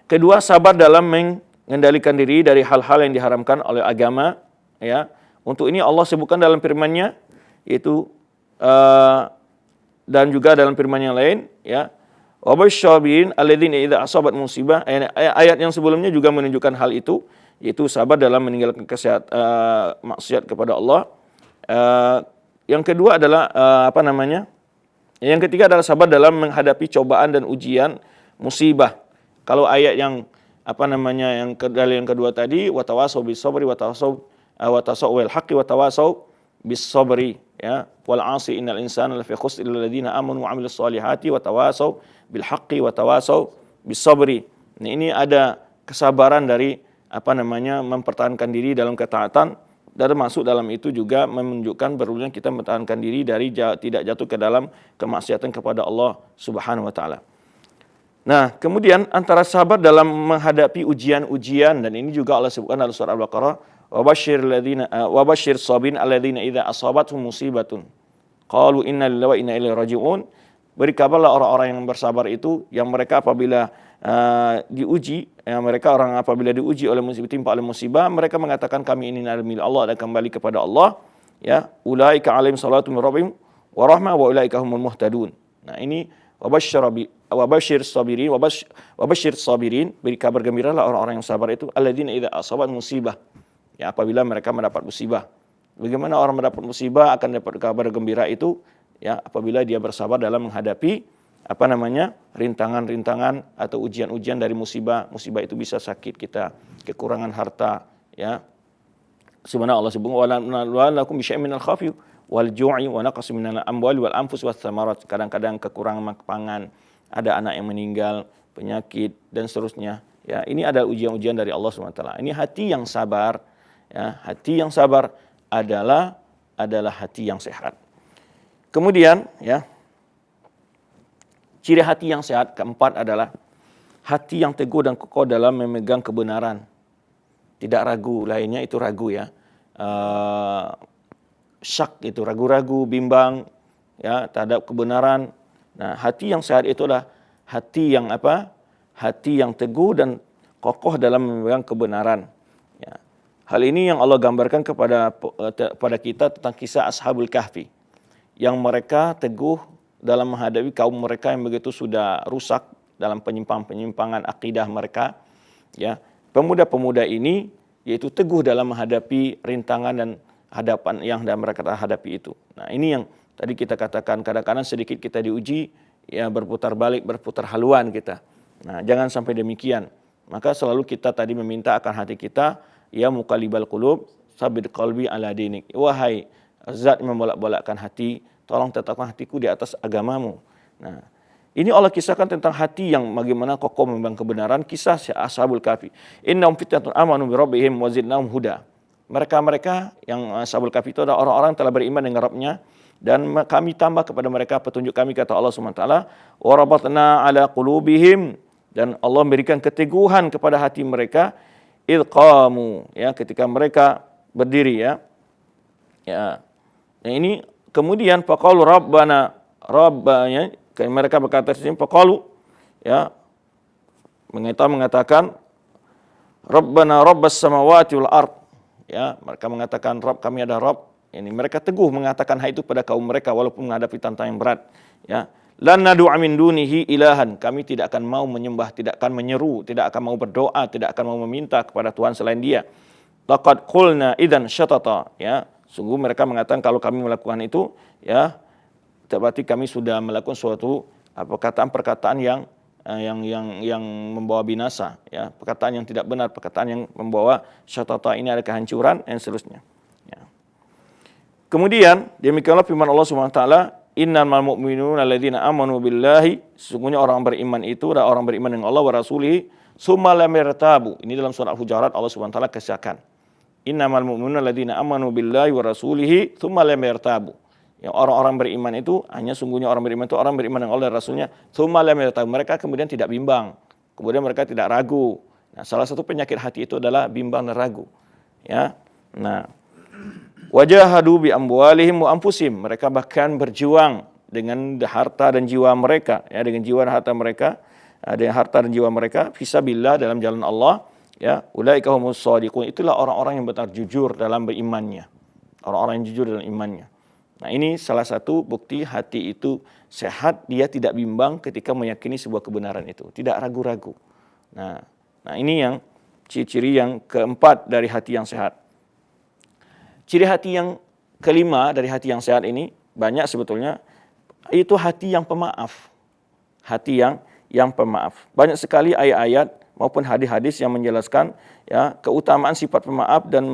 Speaker 1: kedua, sabar dalam mengendalikan diri dari hal-hal yang diharamkan oleh agama, ya. Untuk ini Allah sebutkan dalam firman-Nya, yaitu dan juga dalam firman yang lain, ya. Wabasyabirin alladzina idza asabat musibah. Ayat yang sebelumnya juga menunjukkan hal itu, yaitu sabar dalam meninggalkan maksiat kepada Allah. Yang kedua adalah Yang ketiga adalah sabar dalam menghadapi cobaan dan ujian musibah. Kalau ayat yang yang kedua tadi, watawasau bis sabri watawasau wal haqqi watawasau bis sabri, ya, wal 'asi innal insana lafi khusr illa alladziina aamanu wa 'amilus shalihati watawasau bil haqqi watawasau bis sabri. Nah, ini ada kesabaran dari mempertahankan diri dalam ketaatan, dan masuk dalam itu juga menunjukkan perlunya kita mempertahankan diri dari tidak jatuh ke dalam kemaksiatan kepada Allah Subhanahu wa taala. Nah, kemudian antara sabar dalam menghadapi ujian-ujian, dan ini juga Allah sebutkan dalam surah Al-Baqarah, wabashshir sabirin alladzina idza asabatuhum musibatun qalu inna lillahi wa inna ilaihi raji'un. Beri kabarlah orang-orang yang bersabar itu, yang mereka apabila diuji, mereka orang apabila diuji oleh musibah, timpa oleh musibah, mereka mengatakan kami ini adalah milik Allah dan kembali kepada Allah, ya. Ulaika alaihim salatu min rabbihim wa rahmah wa ulaika humul muhtadun. Nah, ini wabashshir sabirin, beri kabar gembiralah orang-orang yang sabar itu, alladzina idza asabat musibah, ya, apabila mereka mendapat musibah. Bagaimana orang mendapat musibah akan dapat kabar gembira itu, ya, apabila dia bersabar dalam menghadapi rintangan-rintangan atau ujian-ujian dari musibah. Musibah itu bisa sakit kita, kekurangan harta, ya. Sebenarnya Allah sebut wala lakum bisyai'in minal khafi wal ju'i wa naqsin minal amwali wal anfus wath thamarat. Kadang-kadang kekurangan pangan, ada anak yang meninggal, penyakit dan seterusnya. Ya, ini adalah ujian-ujian dari Allah SWT. Ini hati yang sabar, ya, hati yang sabar adalah hati yang sehat. Kemudian ya, ciri hati yang sehat keempat adalah hati yang teguh dan kokoh dalam memegang kebenaran. Tidak ragu, lainnya itu ragu ya. Syak itu ragu-ragu, bimbang ya terhadap kebenaran. Nah, hati yang sehat itu adalah hati yang apa? Hati yang teguh dan kokoh dalam memegang kebenaran. Ya. Hal ini yang Allah gambarkan kepada kita tentang kisah Ashabul Kahfi, yang mereka teguh dalam menghadapi kaum mereka yang begitu sudah rusak dalam penyimpangan akidah mereka. Ya, pemuda-pemuda ini yaitu teguh dalam menghadapi rintangan dan hadapan yang mereka hadapi itu. Nah, ini yang tadi kita katakan, kadang-kadang sedikit kita diuji, ya berputar balik, berputar haluan kita. Nah, jangan sampai demikian. Maka selalu kita tadi meminta akan hati kita, ya muqallibal qulub, tsabbit qalbi ala dinik. Wahai zat yang membolak-balikkan hati, tolong tetapkan hatiku di atas agamamu. Nah, ini Allah kisahkan tentang hati yang bagaimana kokoh memegang kebenaran, kisah Ashabul Kahfi. Innahum fityatun amanu bi rabbihim wa zidnahum huda. Mereka yang Ashabul Kahfi itu adalah orang-orang yang telah beriman dengan Rabb-nya, dan kami tambah kepada mereka petunjuk kami, kata Allah Subhanahu wa taala, wa rabatna ala qulubihim, dan Allah memberikan keteguhan kepada hati mereka, idh qamu, ya ketika mereka berdiri ya. Ya. Nah, ini kemudian faqalu rabbana mereka berkata di sini faqalu, ya mengatakan rabbana rabbas samawati wal ard, ya mereka mengatakan Rabb kami ada Rabb. Ini mereka teguh mengatakan hal itu pada kaum mereka walaupun menghadapi tantangan yang berat, ya. Lan nad'u min dunihi ilahan, kami tidak akan mau menyembah, tidak akan menyeru, tidak akan mau berdoa, tidak akan mau meminta kepada Tuhan selain Dia. Laqad qulna idzan syatata, ya sungguh mereka mengatakan kalau kami melakukan itu, ya berarti kami sudah melakukan suatu perkataan yang membawa binasa, ya perkataan yang tidak benar, perkataan yang membawa syatata, ini ada kehancuran dan seterusnya. Ya. Kemudian demikianlah firman Allah Subhanahu wa taala, innamal mu'minuna alladzina amanu billahi, sesungguhnya orang beriman itu adalah orang beriman dengan Allah wa rasulihi tsumma lam yartabu. Ini dalam surah Al-Hujurat Allah Subhanahu wa taala kisahkan. Innamal mu'minuna alladzina amanu billahi wa rasulihi tsumma lam yartabu. Yang orang-orang beriman itu hanya sungguhnya orang beriman itu orang beriman dengan Allah dan Rasulnya, tsumma lam yartabu, mereka kemudian tidak bimbang, kemudian mereka tidak ragu. Nah, salah satu penyakit hati itu adalah bimbang dan ragu. Ya. Nah, wajahadu bi amwalihim wa anfusihim, mereka bahkan berjuang dengan harta dan jiwa mereka, ya dengan jiwa dan harta mereka, dengan harta dan jiwa mereka fisabilillah, dalam jalan Allah, ya ulaika humus shadiqun, itulah orang-orang yang benar jujur dalam berimannya, orang-orang yang jujur dalam imannya. Nah, ini salah satu bukti hati itu sehat, dia tidak bimbang ketika meyakini sebuah kebenaran itu, tidak ragu-ragu. Nah ini yang ciri-ciri yang keempat dari hati yang sehat. Ciri hati yang kelima dari hati yang sehat ini banyak sebetulnya, itu hati yang pemaaf. Hati yang pemaaf. Banyak sekali ayat-ayat maupun hadis-hadis yang menjelaskan, ya keutamaan sifat pemaaf dan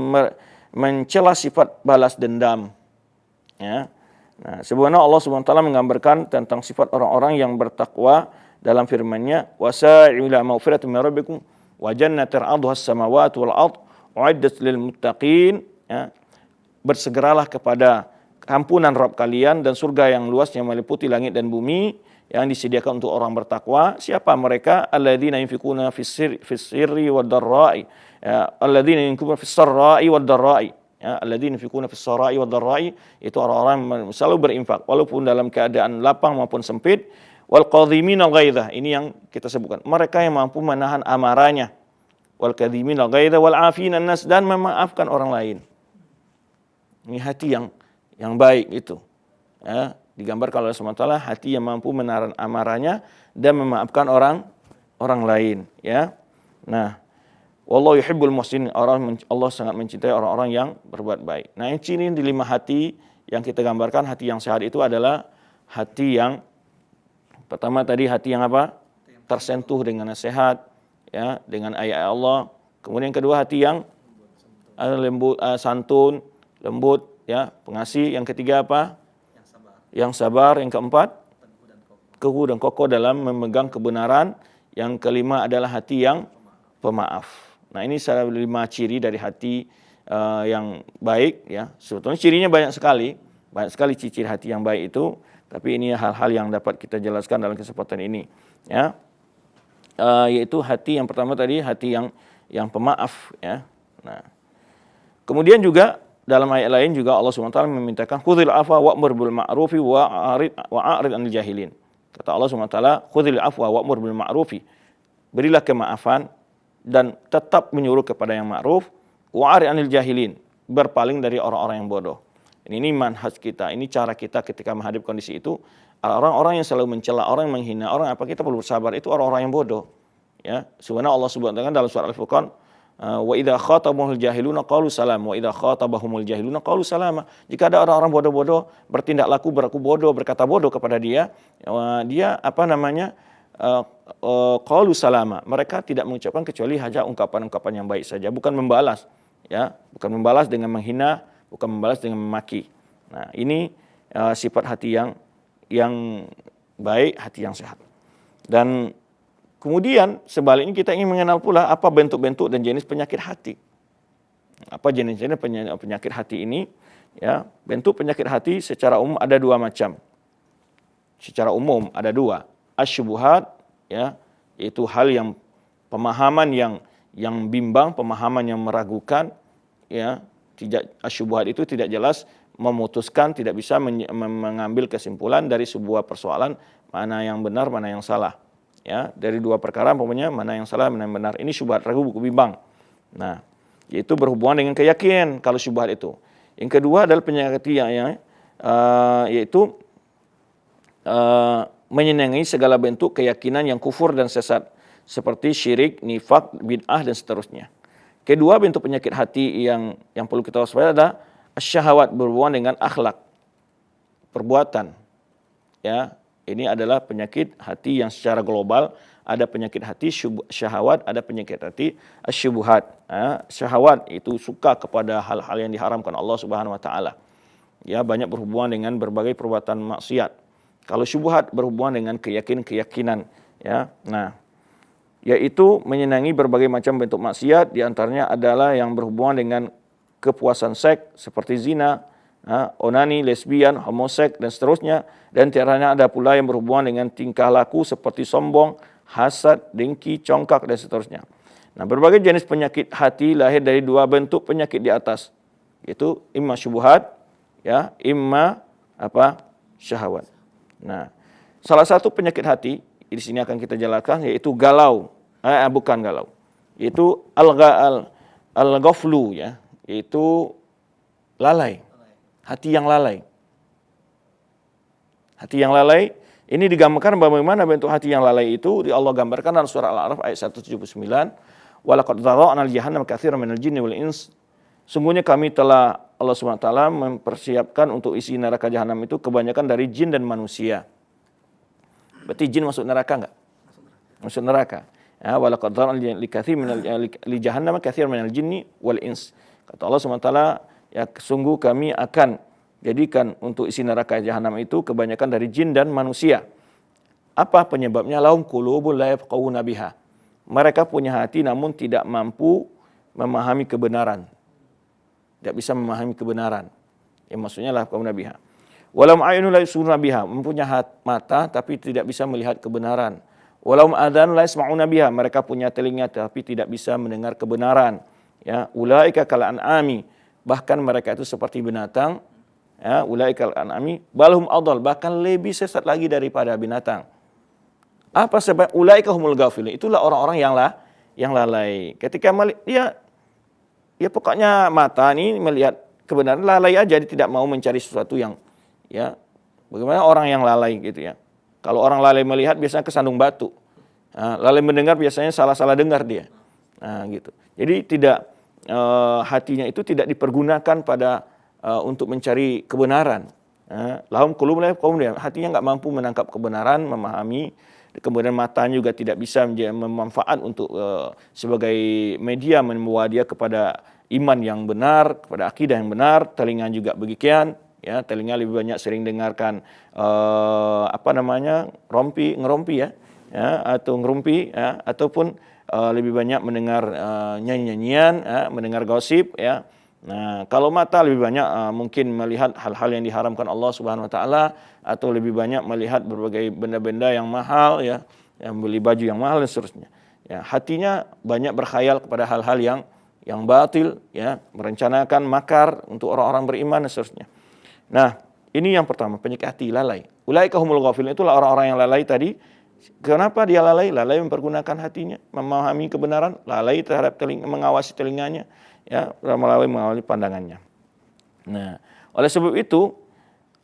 Speaker 1: mencela sifat balas dendam. Ya. Nah, sebenarnya Allah Subhanahu wa taala menggambarkan tentang sifat orang-orang yang bertakwa dalam firman-Nya, wasari'u ila maghfiratin min rabbikum wa jannatin 'arduha as-samawati wal ard u'iddat lil muttaqin. Ya. Bersegeralah kepada ampunan Rabb kalian dan surga yang luasnya meliputi langit dan bumi yang disediakan untuk orang bertakwa. Siapa mereka? Alladzina yunfikuna fis sirri wad dharra'i. Alladzina yunfikuna fis sarra'i wad dharra'i. Ya, alladzina yunfikuna fis sarra'i wad dharra'i, itu orang-orang yang selalu berinfak walaupun dalam keadaan lapang maupun sempit. Wal qadhimina ghaidha, ini yang kita sebutkan, mereka yang mampu menahan amarahnya. Wal qadhimina ghaidha wal 'afina an-nas, dan memaafkan orang lain. Ini hati yang baik itu. Ya, digambarkan oleh Allah SWT, hati yang mampu menahan amarahnya dan memaafkan orang lain. Ya, nah, wallahu yuhibbul muhsinin, Allah sangat mencintai orang-orang yang berbuat baik. Nah, yang ciri di 5 hati yang kita gambarkan, hati yang sehat itu adalah hati yang pertama tadi, hati yang apa? Tersentuh dengan nasihat, ya, dengan ayat Allah. Kemudian yang kedua, hati yang lembut, santun, lembut, ya, pengasih. Yang ketiga apa? Yang sabar. Yang keempat, teguh dan kokoh dalam memegang kebenaran. Yang kelima adalah hati yang pemaaf. Nah, ini salah 5 ciri dari hati yang baik, ya. Sebetulnya cirinya banyak sekali ciri hati yang baik itu. Tapi ini hal-hal yang dapat kita jelaskan dalam kesempatan ini, ya. Yaitu hati yang pertama tadi, hati yang pemaaf, ya. Nah, kemudian juga dalam ayat lain juga Allah SWT memintakan khudhil afwa wa'mur bil ma'rufi wa'arid 'anil jahilin. Kata Allah SWT, khudhil afwa wa'mur bil ma'rufi. Berilah kemaafan dan tetap menyuruh kepada yang ma'ruf, wa'arid 'anil jahilin. Berpaling dari orang-orang yang bodoh. Ini manhaj kita, ini cara kita ketika menghadapi kondisi itu. Orang-orang yang selalu mencela, orang yang menghina, orang apa kita perlu bersabar, itu orang-orang yang bodoh. Ya, sebenarnya Allah SWT dalam surah Al-Furqan, wa idza khatabahumul jahiluna qalu salam wa idza khatabahumul jahiluna qalu salama. Jika ada orang-orang bodoh-bodoh bertindak berlaku bodoh, berkata bodoh kepada dia, dia qalu salama. Mereka tidak mengucapkan kecuali hanya ungkapan-ungkapan yang baik saja, bukan membalas, ya, bukan membalas dengan menghina, bukan membalas dengan memaki. Nah, ini sifat hati yang baik, hati yang sehat. Dan kemudian sebaliknya kita ingin mengenal pula apa bentuk-bentuk dan jenis penyakit hati. Apa jenis-jenis penyakit hati ini? Ya, bentuk penyakit hati secara umum ada dua macam. Secara umum ada dua. Asyubuhat, ya, yaitu hal yang pemahaman yang bimbang, pemahaman yang meragukan, ya. Asyubuhat itu tidak jelas, memutuskan, tidak bisa mengambil kesimpulan dari sebuah persoalan mana yang benar, mana yang salah. Ya, dari dua perkara pokoknya mana yang salah, mana yang benar. Ini syubhat, ragu, bimbang. Nah, yaitu berhubungan dengan keyakinan kalau syubhat itu. Yang kedua adalah penyakit yaitu menyenangi segala bentuk keyakinan yang kufur dan sesat seperti syirik, nifak, bid'ah dan seterusnya. Kedua bentuk penyakit hati yang perlu kita waspadai adalah syahwat, berhubungan dengan akhlak, perbuatan. Ya, ini adalah penyakit hati yang secara global. Ada penyakit hati syahwat, ada penyakit hati asyubuhat. Syahwat itu suka kepada hal-hal yang diharamkan Allah Subhanahu wa taala. Ya, banyak berhubungan dengan berbagai perbuatan maksiat. Kalau syubhat berhubungan dengan keyakinan, ya. Nah, yaitu menyenangi berbagai macam bentuk maksiat, di antaranya adalah yang berhubungan dengan kepuasan seks seperti zina, onani, lesbian, homoseks dan seterusnya. Dan tiaranya ada pula yang berhubungan dengan tingkah laku seperti sombong, hasad, dengki, congkak dan seterusnya. Nah, berbagai jenis penyakit hati lahir dari dua bentuk penyakit di atas, yaitu imma syubhat, ya, imma syahwat. Nah, salah satu penyakit hati di sini akan kita jelaskan yaitu bukan galau. Yaitu al-ghaflu, ya, yaitu lalai. Hati yang lalai. Hati yang lalai ini digambarkan bagaimana bentuk hati yang lalai itu. Allah gambarkan dalam surah Al-A'raf ayat 179. Walaqad dzara'na li-jahannam katsiran minal jinni wal ins. Sungguhnya kami telah, Allah SWT mempersiapkan untuk isi neraka jahanam itu kebanyakan dari jin dan manusia. Berarti jin masuk neraka enggak? Masuk neraka. Ya, walaqad dzara'na li-jahannam katsiran minal jinni wal ins. Kata Allah SWT, ya, sungguh kami akan jadikan untuk isi neraka jahanam itu kebanyakan dari jin dan manusia. Apa penyebabnya? Lahum qulubun la yafqahuna biha. Mereka punya hati namun tidak mampu memahami kebenaran. Tidak bisa memahami kebenaran. Ya, maksudnya la yafqahuna biha. Walahum a'yunun la yubsiruna biha. Mempunyai mata tapi tidak bisa melihat kebenaran. Walahum adhan la yasma'una biha. Mereka punya telinga tapi tidak bisa mendengar kebenaran. Ya, ulaika kal an'ami. Bahkan mereka itu seperti binatang. Ya, ulaikal an'ami balhum adall, bahkan lebih sesat lagi daripada binatang. Apa sebab? Ulaika humul ghafilun. Itulah orang-orang yang lalai. Ketika dia ya pokoknya mata ini melihat kebenaran, lalai aja, dia tidak mau mencari sesuatu yang, ya, bagaimana orang yang lalai gitu, ya. Kalau orang lalai melihat biasanya kesandung batu. Nah, lalai mendengar biasanya salah-salah dengar dia. Nah, gitu. Jadi hatinya itu tidak dipergunakan pada untuk mencari kebenaran. Lahum qulubun la yafqahuna biha. Hatinya enggak mampu menangkap kebenaran, memahami. Kemudian matanya juga tidak bisa memanfaat untuk sebagai media membawa dia kepada iman yang benar, kepada akidah yang benar. Telinga juga begitu, ya. Telinga lebih banyak sering dengarkan ngerompi, ya, atau ngerumpi, ya, ataupun lebih banyak mendengar nyanyi-nyanyian, mendengar gosip, ya. Nah, kalau mata lebih banyak mungkin melihat hal-hal yang diharamkan Allah Subhanahu wa taala, atau lebih banyak melihat berbagai benda-benda yang mahal ya, yang beli baju yang mahal dan seterusnya. Ya, hatinya banyak berkhayal kepada hal-hal yang batil ya, merencanakan makar untuk orang-orang beriman dan seterusnya. Nah, ini yang pertama, penyakit hati, lalai. Ulaika humul ghafilun, itulah orang-orang yang lalai tadi. Kenapa dia lalai? Lalai mempergunakan hatinya, memahami kebenaran, lalai terhadap mengawasi telinganya, ya, mengawasi pandangannya. Nah, oleh sebab itu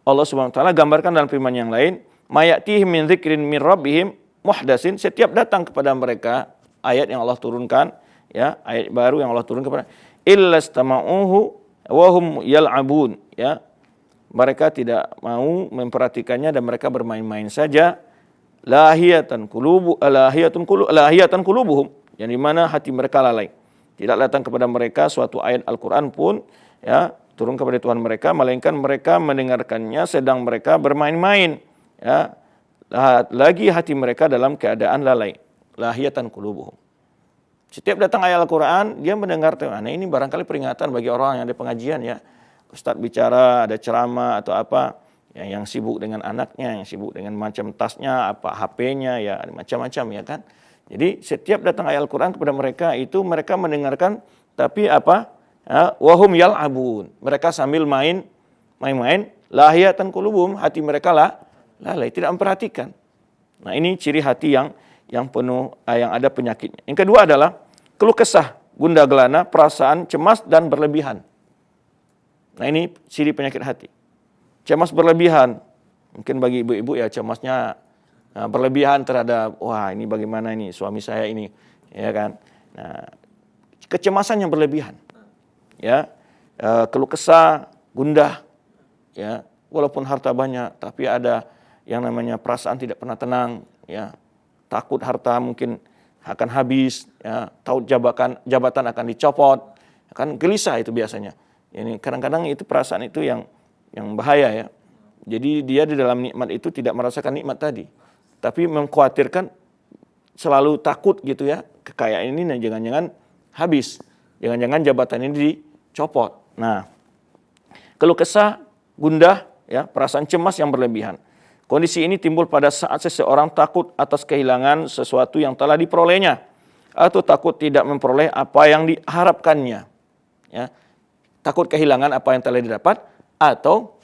Speaker 1: Allah Subhanahu wa taala gambarkan dalam firman yang lain, mayatihim min dzikrin min rabbihim muhdatsin, setiap datang kepada mereka ayat yang Allah turunkan, ya, ayat baru yang Allah turunkan kepada illastama'uhu wa hum yal'abun, ya. Mereka tidak mau memperhatikannya dan mereka bermain-main saja. Lahiyatan qulubuhum, yang dimana hati mereka lalai. Tidak datang kepada mereka suatu ayat Al-Quran pun ya turun kepada Tuhan mereka, melainkan mereka mendengarkannya sedang mereka bermain-main. Ya, lagi hati mereka dalam keadaan lalai. Lahiyatan qulubuhum. Setiap datang ayat Al-Quran, dia mendengar. Nah, ini barangkali peringatan bagi orang yang ada pengajian ya. Ustadz bicara, ada ceramah atau apa, ya, yang sibuk dengan anaknya, yang sibuk dengan macam tasnya, apa HP-nya, ya macam-macam ya kan. Jadi setiap datang ayat Al-Quran kepada mereka itu mereka mendengarkan, tapi apa? Ya, wahum yal'abun. Mereka sambil main-main, lahiyatan qulubuhum, hati mereka lalai, tidak memperhatikan. Nah, ini ciri hati yang penuh, yang ada penyakitnya. Yang kedua adalah keluh kesah, gundah gelana, perasaan cemas dan berlebihan. Nah, ini ciri penyakit hati. Cemas berlebihan. Mungkin bagi ibu-ibu ya cemasnya berlebihan terhadap, wah ini bagaimana ini suami saya ini, ya kan. Nah, kecemasan yang berlebihan. Ya, keluh kesah, gundah, ya, walaupun harta banyak, tapi ada yang namanya perasaan tidak pernah tenang, ya, takut harta mungkin akan habis, ya, tahu jabatan akan dicopot, kan gelisah itu biasanya. Ini kadang-kadang itu perasaan itu yang bahaya ya. Jadi dia di dalam nikmat itu tidak merasakan nikmat tadi, tapi mengkhawatirkan, selalu takut gitu ya, kekayaan ini nah jangan-jangan habis, jangan-jangan jabatan ini dicopot. Nah, keluh kesah, gundah, ya, perasaan cemas yang berlebihan. Kondisi ini timbul pada saat seseorang takut atas kehilangan sesuatu yang telah diperolehnya, atau takut tidak memperoleh apa yang diharapkannya. Ya, takut kehilangan apa yang telah didapat, atau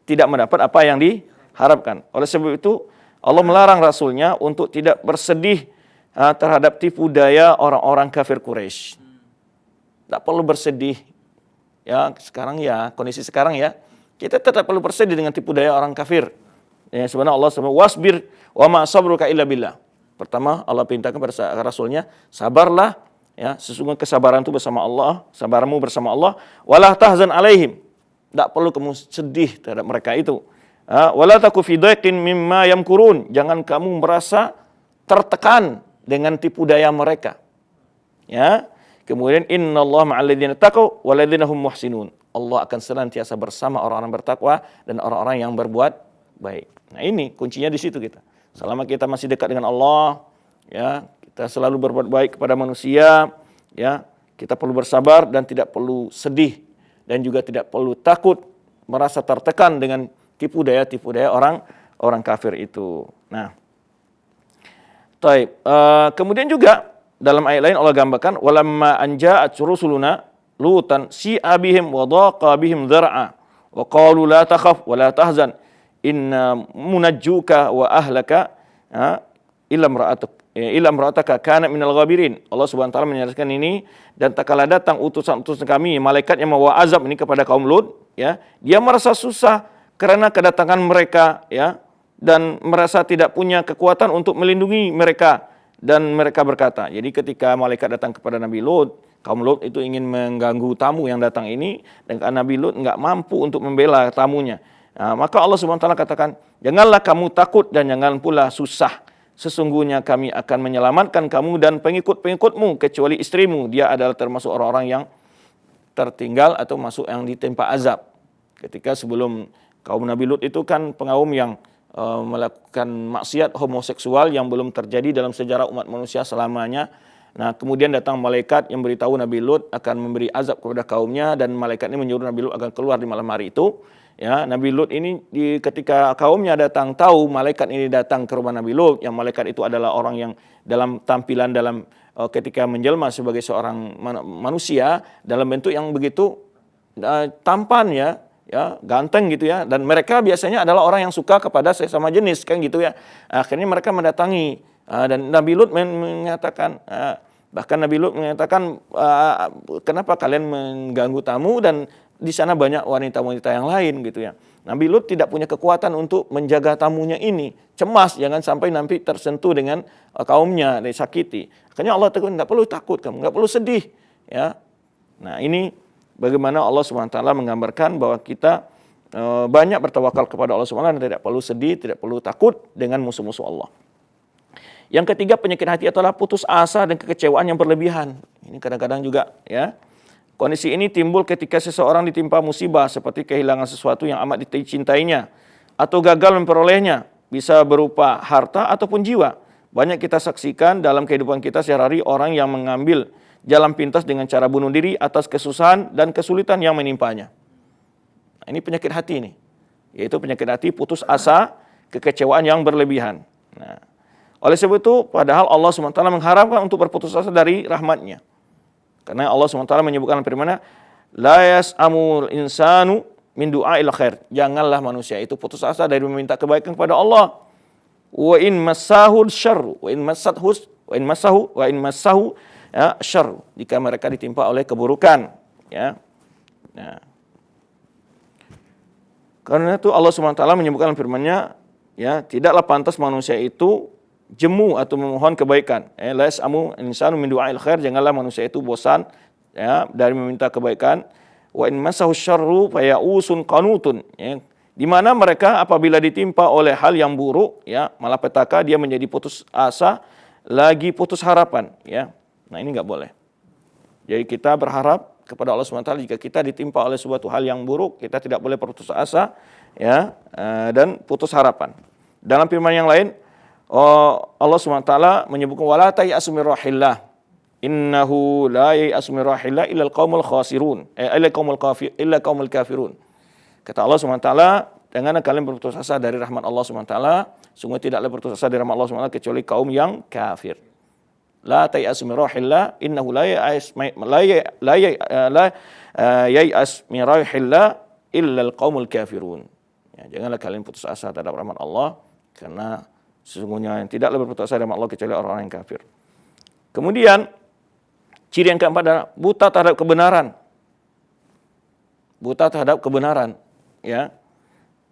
Speaker 1: tidak mendapat apa yang diharapkan. Oleh sebab itu Allah melarang Rasulnya untuk tidak bersedih terhadap tipu daya orang-orang kafir Quraisy. Tidak perlu bersedih. Ya, sekarang ya, kondisi sekarang ya, kita tetap perlu bersedih dengan tipu daya orang kafir. Ya, sebenarnya Allah SWT, wasbir wa ma sabruka illa billah. Pertama Allah perintahkan kepada Rasulnya, sabarlah, ya, sesungguhnya kesabaran itu bersama Allah, sabarmu bersama Allah. Wala tahzan alaihim, tidak perlu kamu sedih terhadap mereka itu. Wala taku fi dhaiqin mimma yamkurun, jangan kamu merasa tertekan dengan tipu daya mereka. Ya. Kemudian innallaha ma'al ladzina taqaw wal ladzina hum muhsinun. Allah akan senantiasa bersama orang-orang bertakwa dan orang-orang yang berbuat baik. Nah, ini kuncinya di situ kita. Selama kita masih dekat dengan Allah, ya, kita selalu berbuat baik kepada manusia, ya, kita perlu bersabar dan tidak perlu sedih dan juga tidak perlu takut merasa tertekan dengan tipu daya orang kafir itu. Nah, kemudian juga dalam ayat lain Allah gambarkan walamma anja'at rusuluna lutan si'a bihim wa dhaqa bihim dzar'a wa qalu la takhaf wa la tahzan inna munajjuka wa ahlaka illa imra'ataka kana minal ghabirin. Allah Subhanahu wa taala menjelaskan ini, dan tak kala datang utusan-utusan kami malaikat yang membawa azab ini kepada kaum Lut, ya, dia merasa susah karena kedatangan mereka, ya, dan merasa tidak punya kekuatan untuk melindungi mereka, dan mereka berkata, jadi ketika malaikat datang kepada Nabi Lut, kaum Lut itu ingin mengganggu tamu yang datang ini, dan Nabi Lut enggak mampu untuk membela tamunya. Nah, maka Allah Subhanahu wa taala katakan, janganlah kamu takut dan jangan pula susah. Sesungguhnya kami akan menyelamatkan kamu dan pengikut-pengikutmu kecuali istrimu. Dia adalah termasuk orang-orang yang tertinggal atau masuk yang ditimpa azab. Ketika sebelum kaum Nabi Lut itu kan kaum yang melakukan maksiat homoseksual yang belum terjadi dalam sejarah umat manusia selamanya. Nah, kemudian datang malaikat yang beritahu Nabi Lut akan memberi azab kepada kaumnya, dan malaikat ini menyuruh Nabi Lut akan keluar di malam hari itu. Ya, Nabi Lut ini ketika kaumnya datang tahu malaikat ini datang ke rumah Nabi Lut, yang malaikat itu adalah orang yang dalam tampilan ketika menjelma sebagai seorang manusia dalam bentuk yang begitu tampan ya ganteng gitu ya, dan mereka biasanya adalah orang yang suka kepada sesama jenis kan gitu ya. Akhirnya mereka mendatangi dan Nabi Lut mengatakan bahkan Nabi Lut mengatakan kenapa kalian mengganggu tamu, dan di sana banyak wanita-wanita yang lain gitu ya. Nabi Lut tidak punya kekuatan untuk menjaga tamunya ini, cemas jangan sampai nanti tersentuh dengan kaumnya, disakiti. Akhirnya Allah tegur, nggak perlu takut kamu, nggak perlu sedih ya. Nah, ini bagaimana Allah SWT menggambarkan bahwa kita banyak bertawakal kepada Allah SWT dan tidak perlu sedih, tidak perlu takut dengan musuh-musuh Allah. Yang ketiga, penyakit hati adalah putus asa dan kekecewaan yang berlebihan. Ini kadang-kadang juga ya. Kondisi ini timbul ketika seseorang ditimpa musibah seperti kehilangan sesuatu yang amat dicintainya atau gagal memperolehnya, bisa berupa harta ataupun jiwa. Banyak kita saksikan dalam kehidupan kita sehari-hari orang yang mengambil jalan pintas dengan cara bunuh diri atas kesusahan dan kesulitan yang menimpanya. Nah, ini penyakit hati nih, yaitu penyakit hati putus asa, kekecewaan yang berlebihan. Nah, oleh sebab itu, padahal Allah SWT mengharapkan untuk berputus asa dari rahmatnya. Karena Allah SWT menyebutkan firman-Nya, la yas'amul insanu min du'ail khair. Janganlah manusia itu putus asa dari meminta kebaikan kepada Allah. Wa in massahu syarru wa in massahu ya syarr, jika mereka ditimpa oleh keburukan ya. Nah, karena itu Allah SWT menyebutkan firman-Nya ya, tidaklah pantas manusia itu jemu atau memohon kebaikan. La yas'amu insanu min du'ail khair, janganlah manusia itu bosan ya dari meminta kebaikan. Wa in massahu syarru fayausun qanutun ya. Di mana mereka apabila ditimpa oleh hal yang buruk ya, malapetaka, dia menjadi putus asa, lagi putus harapan ya. Nah, ini enggak boleh. Jadi kita berharap kepada Allah SWT jika kita ditimpa oleh suatu hal yang buruk, kita tidak boleh putus asa ya, dan putus harapan. Dalam firman yang lain, Allah SWT menyebutkan wala ta'yasu min rahillah innahu la ya'asu min rahillah illa al-qaumul khasirun illa qaumul kafirun. Kata Allah SWT, janganlah kalian berputus asa dari rahmat Allah SWT, sungguh tidaklah berputus asa dari rahmat Allah SWT kecuali kaum yang kafir. La ta'yasu min rahillah innahu la ya'as min rahillah illa al-qaumul kafirun. Ya, janganlah kalian putus asa terhadap rahmat Allah, karena sesungguhnya yang tidaklah berputus asa dari Allah kecuali orang-orang yang kafir. Kemudian ciri yang keempat adalah buta terhadap kebenaran. Buta terhadap kebenaran, ya.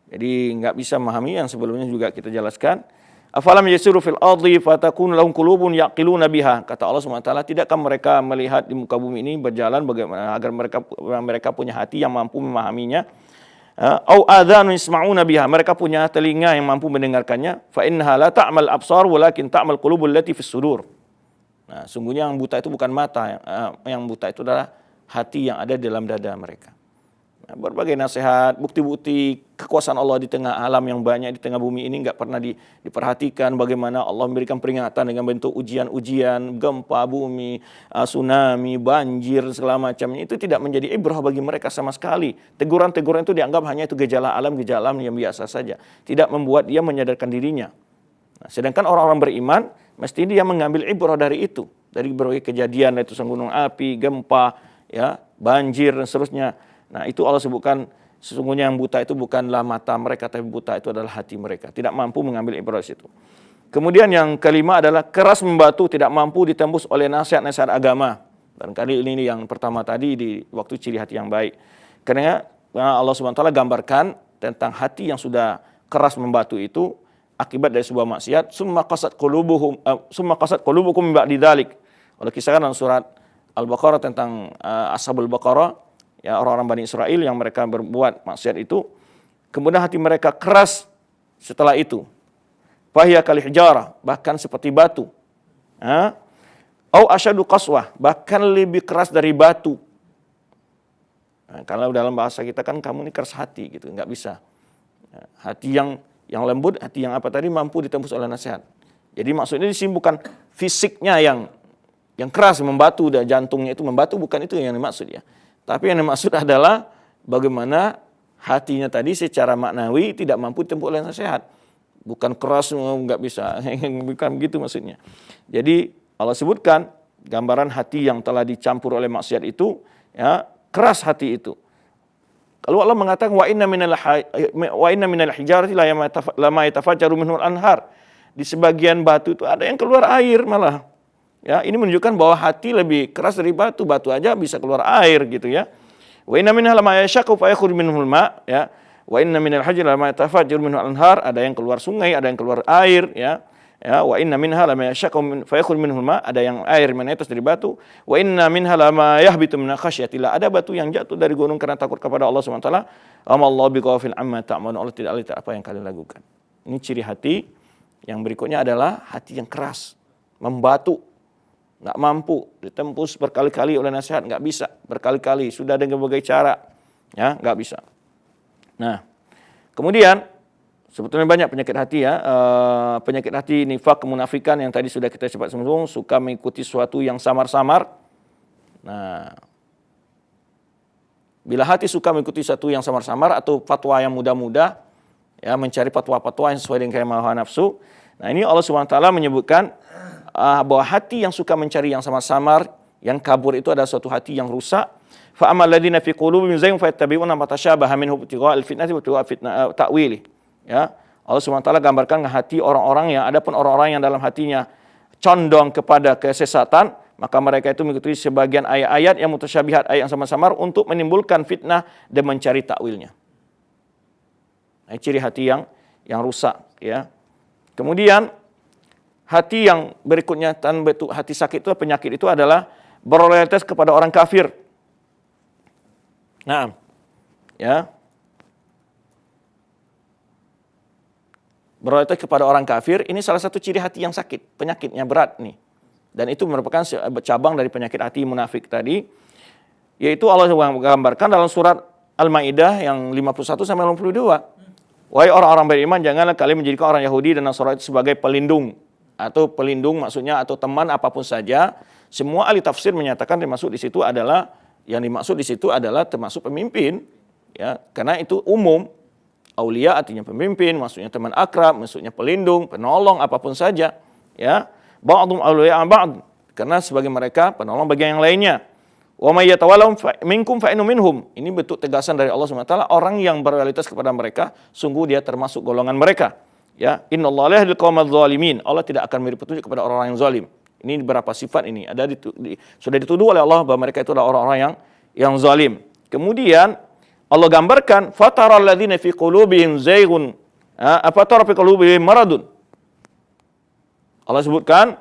Speaker 1: Jadi enggak bisa memahami, yang sebelumnya juga kita jelaskan. Afalam yasiru fil ardi fatakun lahum qulubun yaqiluna biha. Kata Allah SWT, tidakkah mereka melihat di muka bumi ini berjalan bagaimana agar mereka punya hati yang mampu memahaminya? Au adhanun yasma'una biha, mereka punya telinga yang mampu mendengarkannya. Fa innaha la ta'mal absar walakin ta'mal qulubul lati fis sudur. Nah, sungguhnya yang buta itu bukan mata, yang buta itu adalah hati yang ada di dalam dada mereka. Nah, berbagai nasihat, bukti-bukti kekuasaan Allah di tengah alam yang banyak, di tengah bumi ini enggak pernah diperhatikan bagaimana Allah memberikan peringatan dengan bentuk ujian-ujian, gempa bumi, tsunami, banjir, segala macamnya. Itu tidak menjadi ibrah bagi mereka sama sekali. Teguran-teguran itu dianggap hanya itu gejala alam yang biasa saja. Tidak membuat dia menyadarkan dirinya. Nah, sedangkan orang-orang beriman, mesti dia mengambil ibrah dari itu. Dari berbagai kejadian, letusan gunung api, gempa, ya, banjir, dan seterusnya. Nah, itu Allah sebutkan sesungguhnya yang buta itu bukanlah mata mereka, tapi buta itu adalah hati mereka. Tidak mampu mengambil ibrah itu. Kemudian yang kelima adalah keras membatu, tidak mampu ditembus oleh nasihat-nasihat agama. Barangkali ini yang pertama tadi di waktu ciri hati yang baik. Karena Allah SWT gambarkan tentang hati yang sudah keras membatu itu akibat dari sebuah maksiat. Summa qasat qulubukum min ba'di dzalik. Allah kisahkan dalam surat Al-Baqarah tentang Ashabul Baqarah, ya, orang-orang Bani Israel yang mereka berbuat maksiat itu, kemudian hati mereka keras setelah itu. Fahiya kal hijarah, bahkan seperti batu. Au asyadu qaswah, bahkan lebih keras dari batu. Nah, kalau dalam bahasa kita kan kamu ini keras hati gitu, nggak bisa. Hati yang lembut, hati yang apa tadi mampu ditembus oleh nasihat. Jadi maksudnya di sini bukan fisiknya yang yang keras, membatu, dan jantungnya itu membatu, bukan itu yang dimaksud ya. Tapi yang dimaksud adalah bagaimana hatinya tadi secara maknawi tidak mampu tempuh oleh nasihat. Bukan keras, nggak bisa, bukan begitu maksudnya. Jadi Allah sebutkan gambaran hati yang telah dicampur oleh maksiat itu, ya, keras hati itu. Kalau Allah mengatakan wa inna minal hijarati lama yatafajjaru minhul anhar. Di sebagian batu itu ada yang keluar air malah. Ya, ini menunjukkan bahwa hati lebih keras dari batu. Batu aja bisa keluar air gitu ya. Wa inna minha lama yashaqqu fa yakhruju minhul ma, ya. Wa inna minal hajri lama yatafajjaru minhul anhar, ada yang keluar sungai, ada yang keluar air ya. Ya, wa inna minha lama yashaqqu fa yakhruju minhul ma, ada yang air menetes dari batu. Wa inna minha lama yahbitu min khasyatillah, ada batu yang jatuh dari gunung karena takut kepada Allah Subhanahu wa taala. Amallahu bighafil amma ta'malun, Allah tidak lihat apa yang kalian lakukan. Ini ciri hati. Yang berikutnya adalah hati yang keras, membatu, nggak mampu, ditembus berkali-kali oleh nasihat, nggak bisa, berkali-kali, sudah dengan berbagai cara, ya, nggak bisa. Nah, kemudian sebetulnya banyak penyakit hati ya, penyakit hati nifak, kemunafikan yang tadi sudah kita sempat singgung, suka mengikuti sesuatu yang samar-samar. Nah, bila hati suka mengikuti sesuatu yang samar-samar atau fatwa yang mudah-mudah, ya, mencari fatwa-fatwa yang sesuai dengan hawa nafsu. Nah, ini Allah Subhanahu wa taala menyebutkan bahwa hati yang suka mencari yang samar-samar, yang kabur itu adalah suatu hati yang rusak. Fa amal ladzina fi qulubihim zaygun fayattabi'una ma tashabaha minhu ibtigha'al fitnati wa ibtigha'al ta'wili. Ya, Allah Subhanahu wa taala gambarkan hati orang-orang yang, adapun orang-orang yang dalam hatinya condong kepada kesesatan, maka mereka itu mengikuti sebagian ayat-ayat yang mutasyabihat, ayat yang samar-samar untuk menimbulkan fitnah dan mencari takwilnya. Nah, ciri hati yang rusak ya. Kemudian hati yang berikutnya, hati sakit itu, penyakit itu adalah berloyalitas kepada orang kafir. Nah, ya. Berloyalitas kepada orang kafir, ini salah satu ciri hati yang sakit, penyakitnya berat nih. Dan itu merupakan cabang dari penyakit hati munafik tadi, yaitu Allah gambarkan dalam surat Al-Maidah yang 51 sampai 52. Wahai orang-orang beriman, janganlah kalian menjadikan orang Yahudi dan Nasrani itu sebagai pelindung. Atau pelindung maksudnya atau teman apapun saja. Semua ahli tafsir menyatakan termasuk di situ adalah, yang dimaksud di situ adalah termasuk pemimpin. Ya, karena itu umum. Aulia artinya pemimpin, maksudnya teman akrab, maksudnya pelindung, penolong apapun saja. Ya, ba'dhum auliya ba'd. Karena sebagai mereka penolong bagi yang lainnya. Wa may yatawallahum minkum fa innahu minhum. Ini bentuk tegasan dari Allah Subhanahu wa taala, orang yang berloyalitas kepada mereka, sungguh dia termasuk golongan mereka. Ya, innallaha la yahdil qaumadz zalimin. Allah tidak akan memberi petunjuk kepada orang-orang yang zalim. Ini beberapa sifat ini ada sudah dituduh oleh Allah bahwa mereka itu adalah orang-orang yang zalim. Kemudian Allah gambarkan fataral ladzina fi qulubihim zaygun afatara fi qulubihim maradun. Allah sebutkan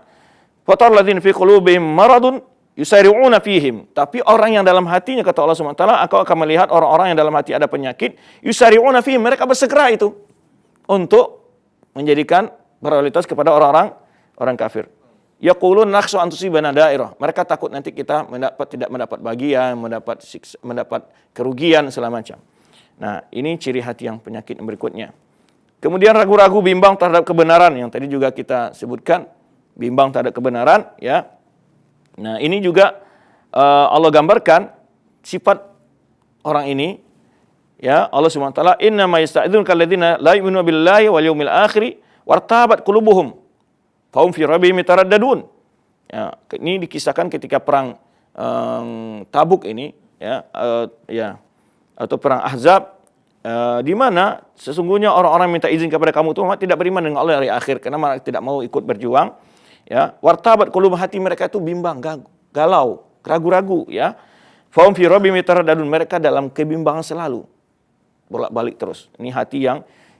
Speaker 1: fataral ladzina fi qulubihim maradun yusari'una fihim. Tapi orang yang dalam hatinya, kata Allah Subhanahu wa taala, aku akan melihat orang-orang yang dalam hati ada penyakit, yusari'una fihim, mereka bersegera itu untuk menjadikan berloyalitas kepada orang kafir. Yaqulun nakhsha an tusibana dairah. Mereka takut nanti kita tidak mendapat bagian, mendapat kerugian segala macam. Nah, ini ciri hati yang penyakit yang berikutnya. Kemudian ragu-ragu, bimbang terhadap kebenaran yang tadi juga kita sebutkan, bimbang terhadap kebenaran ya. Nah, ini juga Allah gambarkan sifat orang ini ya. Allah Subhanahu wa taala, "Inna ma yasta'idzunuka alladziina la yu'minuuna billahi wal yawmil akhir wartabat qulubuhum fahum fi rabbihim yataraddadun." Ya, ini dikisahkan ketika perang Tabuk ini ya, atau perang Ahzab, di mana sesungguhnya orang-orang minta izin kepada kamu itu tidak beriman dengan Allah hari akhir karena mereka tidak mau ikut berjuang. Ya, wartabat qulub, hati mereka itu bimbang, galau, ragu-ragu ya. Fahum fi rabbihim yataraddadun, mereka dalam kebimbangan selalu. Bolak-balik terus. Ini hati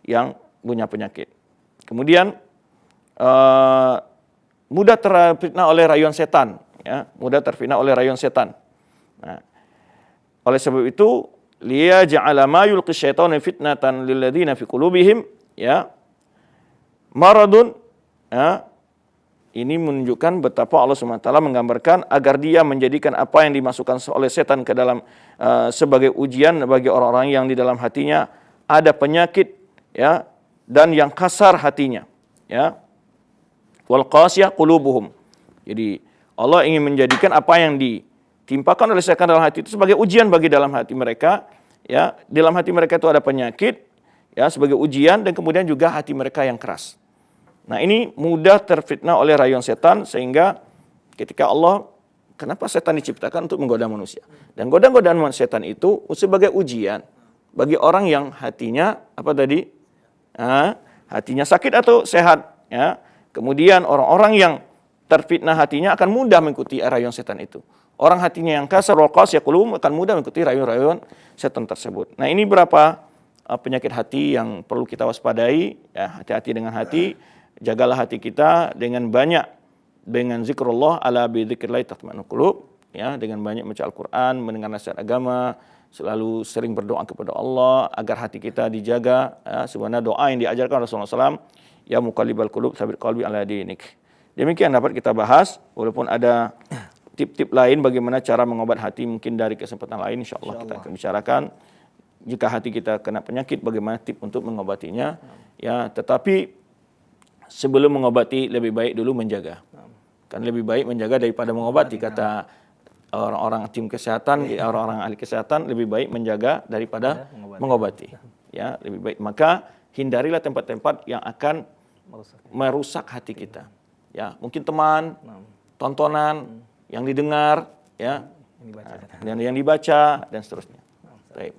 Speaker 1: yang punya penyakit. Kemudian mudah terfitnah oleh rayuan setan ya, mudah terfitnah oleh rayuan setan. Nah, oleh sebab itu liyaj'ala ma yulqi syaitanu fitnatan lil ladzina fi qulubihim ya maradun ya. Ini menunjukkan betapa Allah SWT menggambarkan agar dia menjadikan apa yang dimasukkan oleh setan ke dalam sebagai ujian bagi orang-orang yang di dalam hatinya ada penyakit ya, dan yang kasar hatinya ya. Wal qasiyah qulubuhum. Jadi Allah ingin menjadikan apa yang ditimpakan oleh setan dalam hati itu sebagai ujian bagi dalam hati mereka. Ya, dalam hati mereka itu ada penyakit, ya, sebagai ujian, dan kemudian juga hati mereka yang keras. Nah, ini mudah terfitnah oleh rayuan setan, sehingga ketika Allah, kenapa setan diciptakan untuk menggoda manusia? Dan godaan setan itu sebagai ujian bagi orang yang hatinya apa tadi? Hatinya sakit atau sehat, ya. Kemudian orang-orang yang terfitnah hatinya akan mudah mengikuti rayuan setan itu. Orang hatinya yang kasar wal qasiyah qulubuhum akan mudah mengikuti rayuan-rayuan setan tersebut. Nah, ini berapa penyakit hati yang perlu kita waspadai, ya. Hati-hati dengan hati, jagalah hati kita dengan banyak dengan zikrullah, ala bi dzikrillah tatma'innul qulub, ya, dengan banyak membaca Al-Qur'an, mendengar nasihat agama, selalu sering berdoa kepada Allah agar hati kita dijaga, ya. Sebenarnya doa yang diajarkan Rasulullah SAW, ya muqallibal qulub tsabbit qalbi ala dinik. Demikian dapat kita bahas, walaupun ada tip-tip lain bagaimana cara mengobat hati mungkin dari kesempatan lain, insyaallah kita akan bicarakan. Jika hati kita kena penyakit, bagaimana tip untuk mengobatinya, ya. Tetapi sebelum mengobati lebih baik dulu menjaga. Kan lebih baik menjaga daripada mengobati, kata orang-orang tim kesehatan, orang-orang ahli kesehatan, lebih baik menjaga daripada mengobati. Ya, lebih baik. Maka hindarilah tempat-tempat yang akan merusak hati kita. Ya, mungkin teman, tontonan yang didengar, ya, dan yang dibaca dan seterusnya. Baik.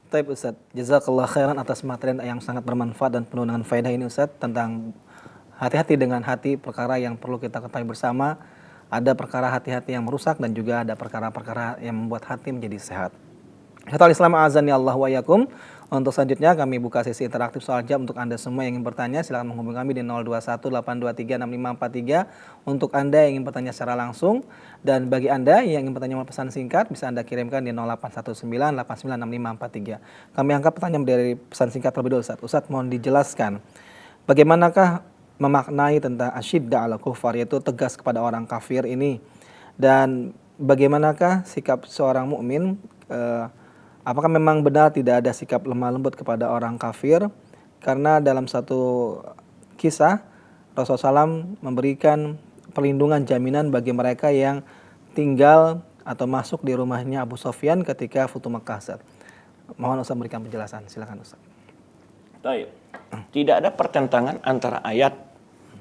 Speaker 2: Baik Ustaz, jazakallah khairan atas materi yang sangat bermanfaat dan penuh dengan faedah ini Ustaz, tentang hati-hati dengan hati, perkara yang perlu kita ketahui bersama. Ada perkara hati-hati yang merusak dan juga ada perkara-perkara yang membuat hati menjadi sehat. Hatal Islam azani Allah wa yakum. Untuk selanjutnya kami buka sesi interaktif soal jawab untuk Anda semua yang ingin bertanya. Silakan menghubungi kami di 0218236543 untuk Anda yang ingin bertanya secara langsung, dan bagi Anda yang ingin bertanya melalui pesan singkat bisa Anda kirimkan di 0819896543. Kami angkat pertanyaan dari pesan singkat terlebih dahulu Ustaz. Ustaz, mohon dijelaskan bagaimanakah memaknai tentang asyidda ala kufar, yaitu tegas kepada orang kafir ini, dan bagaimanakah sikap seorang mukmin, apakah memang benar tidak ada sikap lemah lembut kepada orang kafir? Karena dalam satu kisah Rasulullah SAW memberikan perlindungan jaminan bagi mereka yang tinggal atau masuk di rumahnya Abu Sufyan ketika Futuh Makkah. Mohon Ustaz berikan penjelasan, silakan Ustaz.
Speaker 1: Baik. Tidak ada pertentangan antara ayat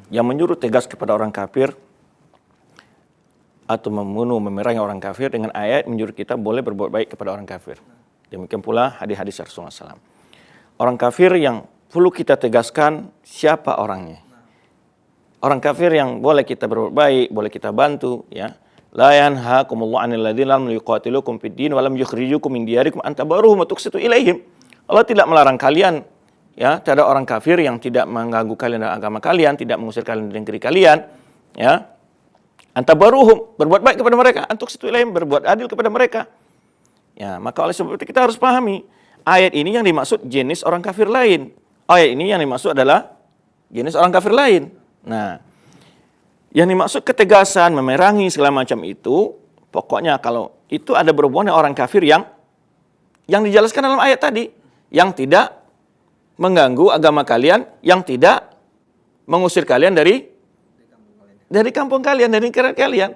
Speaker 1: yang menyuruh tegas kepada orang kafir atau membunuh, memerangi orang kafir dengan ayat menyuruh kita boleh berbuat baik kepada orang kafir. Demikian pula hadis-hadis Rasulullah SAW. Orang kafir yang perlu kita tegaskan siapa orangnya. Orang kafir yang boleh kita berbuat baik, boleh kita bantu, ya. La yanhaakumullahu 'anil ladzina lam yuqatilukum fid din wa lam yukhrijukum min diyarikum an tabarruhum wa tuqsitu ilaihim. Allah tidak melarang kalian, ya, terhadap orang kafir yang tidak mengganggu kalian dalam agama kalian, tidak mengusir kalian dari negeri kalian, ya. Antabaruhum, berbuat baik kepada mereka, antuk situ ilaihim, berbuat adil kepada mereka. Ya, maka oleh sebab itu kita harus pahami ayat ini yang dimaksud jenis orang kafir lain. Ayat ini yang dimaksud adalah jenis orang kafir lain. Nah, yang dimaksud ketegasan, memerangi segala macam itu, pokoknya kalau itu ada berhubungan dengan orang kafir yang dijelaskan dalam ayat tadi, yang tidak mengganggu agama kalian, yang tidak mengusir kalian dari kampung kalian, dari negara kalian.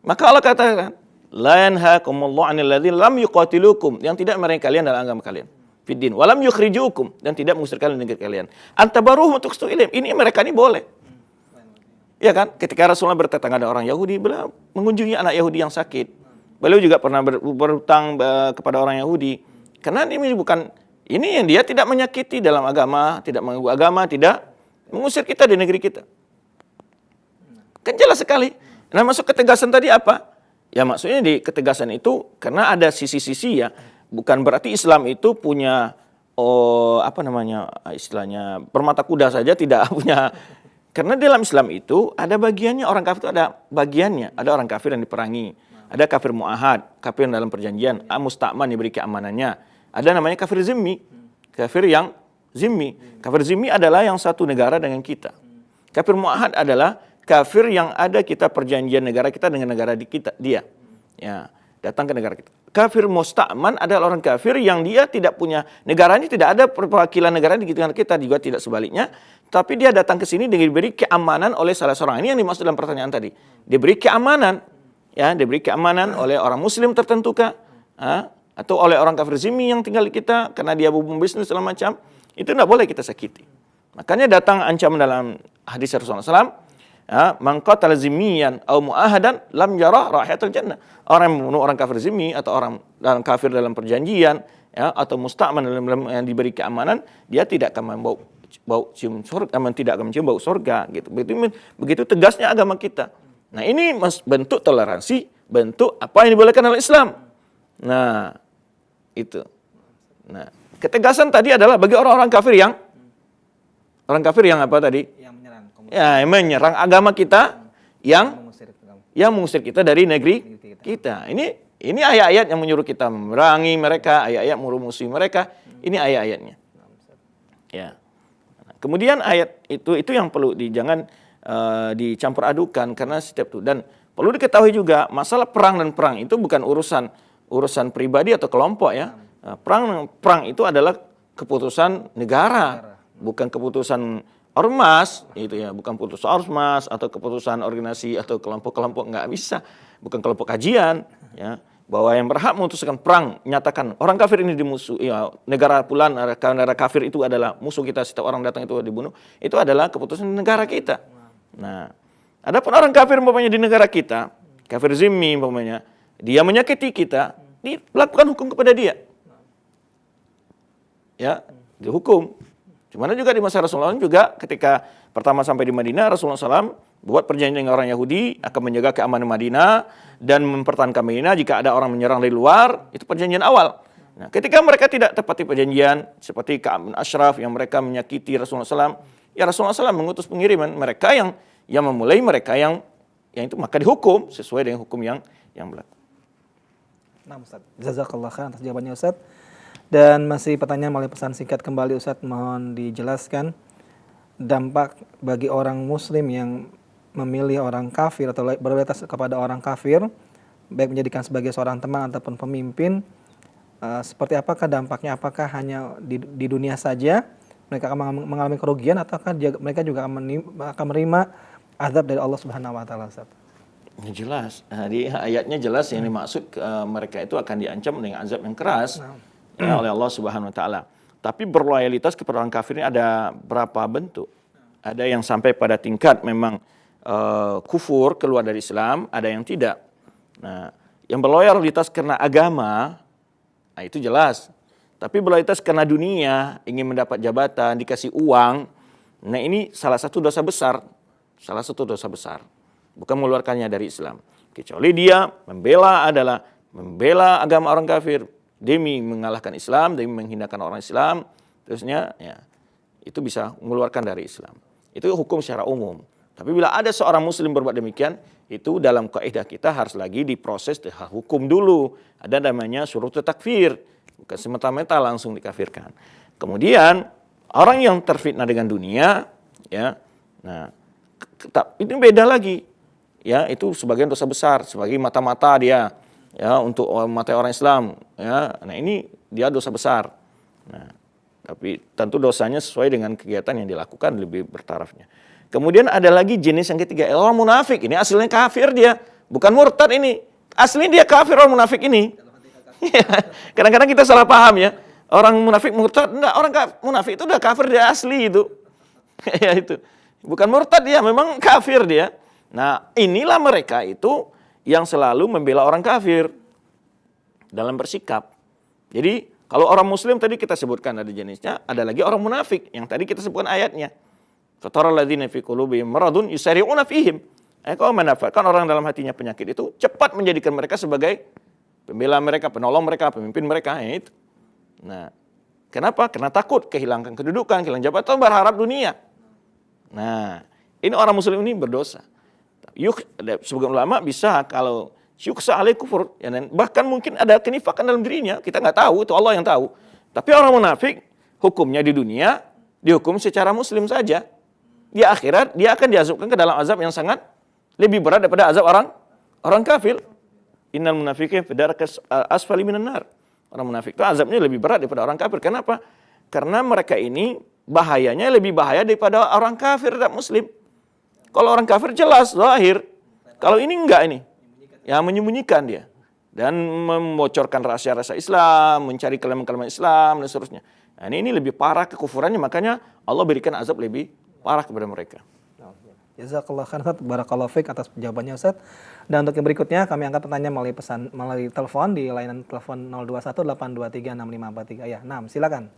Speaker 1: Maka Allah katakan, la yanhaakumullahu 'anil ladzina lam yuqatilukum, yang tidak memerangi kalian dalam agama kalian, fid din, wa lam yukhrijukum, dan tidak mengusir kalian dari negeri kalian. Antabaruhum tuqsitu ilaihim, ini mereka ini boleh. Ya kan? Ketika Rasulullah bertetangga dengan orang Yahudi, beliau mengunjungi anak Yahudi yang sakit. Beliau juga pernah berhutang kepada orang Yahudi. Karena ini bukan, ini yang dia tidak menyakiti dalam agama, tidak mengganggu agama, tidak mengusir kita di negeri kita. Kan jelas sekali. Nah, masuk ketegasan tadi apa? Ya maksudnya di ketegasan itu karena ada sisi-sisi, ya. Bukan berarti Islam itu punya istilahnya bermata kuda saja, tidak punya. Karena dalam Islam itu ada bagiannya, orang kafir itu ada bagiannya. Ada orang kafir yang diperangi, ada kafir mu'ahad, kafir yang dalam perjanjian, musta'man diberi keamanannya. Ada namanya kafir zimmi, kafir yang zimmi. Kafir zimmi adalah yang satu negara dengan kita. Kafir mu'ahad adalah kafir yang ada kita perjanjian negara kita dengan negara di kita, dia. Ya, datang ke negara kita. kafir musta'man adalah orang kafir yang dia tidak punya negaranya, tidak ada perwakilan negara di kita juga tidak sebaliknya. Tapi dia datang ke sini dengan diberi keamanan oleh salah seorang. Ini yang dimaksud dalam pertanyaan tadi. Diberi keamanan, ya, diberi keamanan oleh orang Muslim tertentu kah? Atau oleh orang kafir zimmi yang tinggal di kita karena dia hubung bisnis segala macam. Itu tidak boleh kita sakiti. Makanya datang ancaman dalam hadis Rasulullah SAW. Man qatala zimmiyan aw mu'ahadan lam yara raihatal jannah. Orang yang membunuh orang kafir zimmi atau orang dalam kafir dalam perjanjian, ya, atau musta'man dalam yang diberi keamanan, dia tidak akan bau cium surga, tidak akan mencium bau surga gitu. Begitu tegasnya agama kita. Nah, ini bentuk toleransi, bentuk apa yang dibolehkan oleh Islam. Nah, itu. Nah, ketegasan tadi adalah bagi orang kafir yang apa tadi?
Speaker 2: Yang menyerang.
Speaker 1: Ya, yang menyerang agama kita, yang mengusir kita dari negeri kita. Ini ayat-ayat yang menyuruh kita memerangi mereka, ayat-ayat memusuhi mereka. Ini ayat-ayatnya. Ya. Kemudian ayat itu yang perlu jangan dicampur adukan karena setiap itu. Dan perlu diketahui juga masalah perang dan perang itu bukan urusan pribadi atau kelompok, ya. Perang itu adalah keputusan negara, bukan keputusan ormas, itu ya, bukan keputusan ormas atau keputusan organisasi atau kelompok-kelompok, nggak bisa, bukan kelompok kajian, ya. Bahwa yang berhak memutuskan perang, nyatakan orang kafir ini dimusuhi, ya, negara kafir itu adalah musuh kita, setiap orang datang itu dibunuh, itu adalah keputusan negara kita. Nah, adapun orang kafir umpamanya di negara kita, kafir zimmi umpamanya, dia menyakiti kita, dilakukan hukum kepada dia. Ya, dihukum. Cuman juga di masa Rasulullah juga ketika pertama sampai di Madinah, Rasulullah SAW buat perjanjian dengan orang Yahudi akan menjaga keamanan Madinah dan mempertahankan Madinah jika ada orang menyerang dari luar. Itu perjanjian awal. Nah, ketika mereka tidak tepati perjanjian seperti Ka'ab bin Ashraf yang mereka menyakiti Rasulullah SAW, ya Rasulullah SAW mengutus pengiriman mereka yang memulai, mereka yang itu maka dihukum sesuai dengan hukum yang berlaku.
Speaker 2: Nah, Ustaz, jazakallah khair atas jawabannya, Ustaz. Dan masih pertanyaan melalui pesan singkat kembali, Ustaz, mohon dijelaskan dampak bagi orang muslim yang memilih orang kafir atau berloyalitas kepada orang kafir, baik menjadikan sebagai seorang teman ataupun pemimpin, seperti apakah dampaknya? Apakah hanya di dunia saja mereka akan mengalami kerugian, ataukah mereka juga akan menerima azab dari Allah Subhanahu wa taala, Ustaz?
Speaker 1: Ini jelas. Di ayatnya jelas yang dimaksud mereka itu akan diancam dengan azab yang keras oleh Allah Subhanahu wa taala. Tapi berloyalitas kepada orang kafir ini ada berapa bentuk? Ada yang sampai pada tingkat memang kufur, keluar dari Islam, ada yang tidak. Nah, yang berloyalitas karena agama, nah itu jelas. Tapi berloyalitas karena dunia, ingin mendapat jabatan, dikasih uang, nah ini salah satu dosa besar. Salah satu dosa besar. Bukan mengeluarkannya dari Islam. Kecuali dia membela agama orang kafir demi mengalahkan Islam, demi menghinakan orang Islam, terusnya ya itu bisa mengeluarkan dari Islam. Itu hukum secara umum. Tapi bila ada seorang muslim berbuat demikian, itu dalam kaidah kita harus lagi diproses hukum dulu. Ada namanya syurut takfir, bukan semata-mata langsung dikafirkan. Kemudian orang yang terfitnah dengan dunia, ya, nah itu beda lagi. Ya, itu sebagian dosa besar, sebagai mata-mata dia, ya, untuk mata orang Islam, ya. Nah, ini dia dosa besar. Nah, tapi tentu dosanya sesuai dengan kegiatan yang dilakukan, lebih bertarafnya. Kemudian ada lagi jenis yang ketiga, orang munafik. Ini aslinya kafir dia, bukan murtad ini. Aslinya dia kafir orang munafik ini. Kadang-kadang kita salah paham ya. Orang munafik murtad, enggak, orang munafik itu udah kafir dia asli itu. Ya itu. Bukan murtad dia, memang kafir dia. Nah, inilah mereka itu yang selalu membela orang kafir dalam bersikap. Jadi, kalau orang muslim tadi kita sebutkan ada jenisnya, ada lagi orang munafik yang tadi kita sebutkan ayatnya. Fataral ladzina fi qulubihim maradun yusari'una fihim. Kalau menafikan orang dalam hatinya penyakit itu cepat menjadikan mereka sebagai pembela mereka, penolong mereka, pemimpin mereka, ya itu. Nah, kenapa? Karena takut kehilangan kedudukan, kehilangan jabatan, berharap dunia. Nah, ini orang muslim ini berdosa. Sebagian ulama bisa kalau yuksa alaih kufur, ya, bahkan mungkin ada kenifakan dalam dirinya, kita nggak tahu, itu Allah yang tahu. Tapi orang munafik hukumnya di dunia dihukum secara muslim saja. Di akhirat dia akan diazabkan ke dalam azab yang sangat lebih berat daripada azab orang kafir. Innal munafiqina fi darkis asfali minan nar. Orang munafik itu azabnya lebih berat daripada orang kafir. Kenapa? Karena mereka ini bahayanya lebih bahaya daripada orang kafir dan muslim. Kalau orang kafir jelas, zahir. Kalau ini enggak ini. Ya menyembunyikan dia. Dan membocorkan rahasia-rahasia Islam, mencari kalimat-kalimat Islam, dan seterusnya. Nah, ini lebih parah kekufurannya, makanya Allah berikan azab lebih parah kepada mereka.
Speaker 2: Jazakallah khairan Ustaz, barakallahu fiik atas jawabannya Ustaz. Dan untuk yang berikutnya kami angkat pertanyaan melalui telepon di layanan telepon 0218236543. Ya, silakan.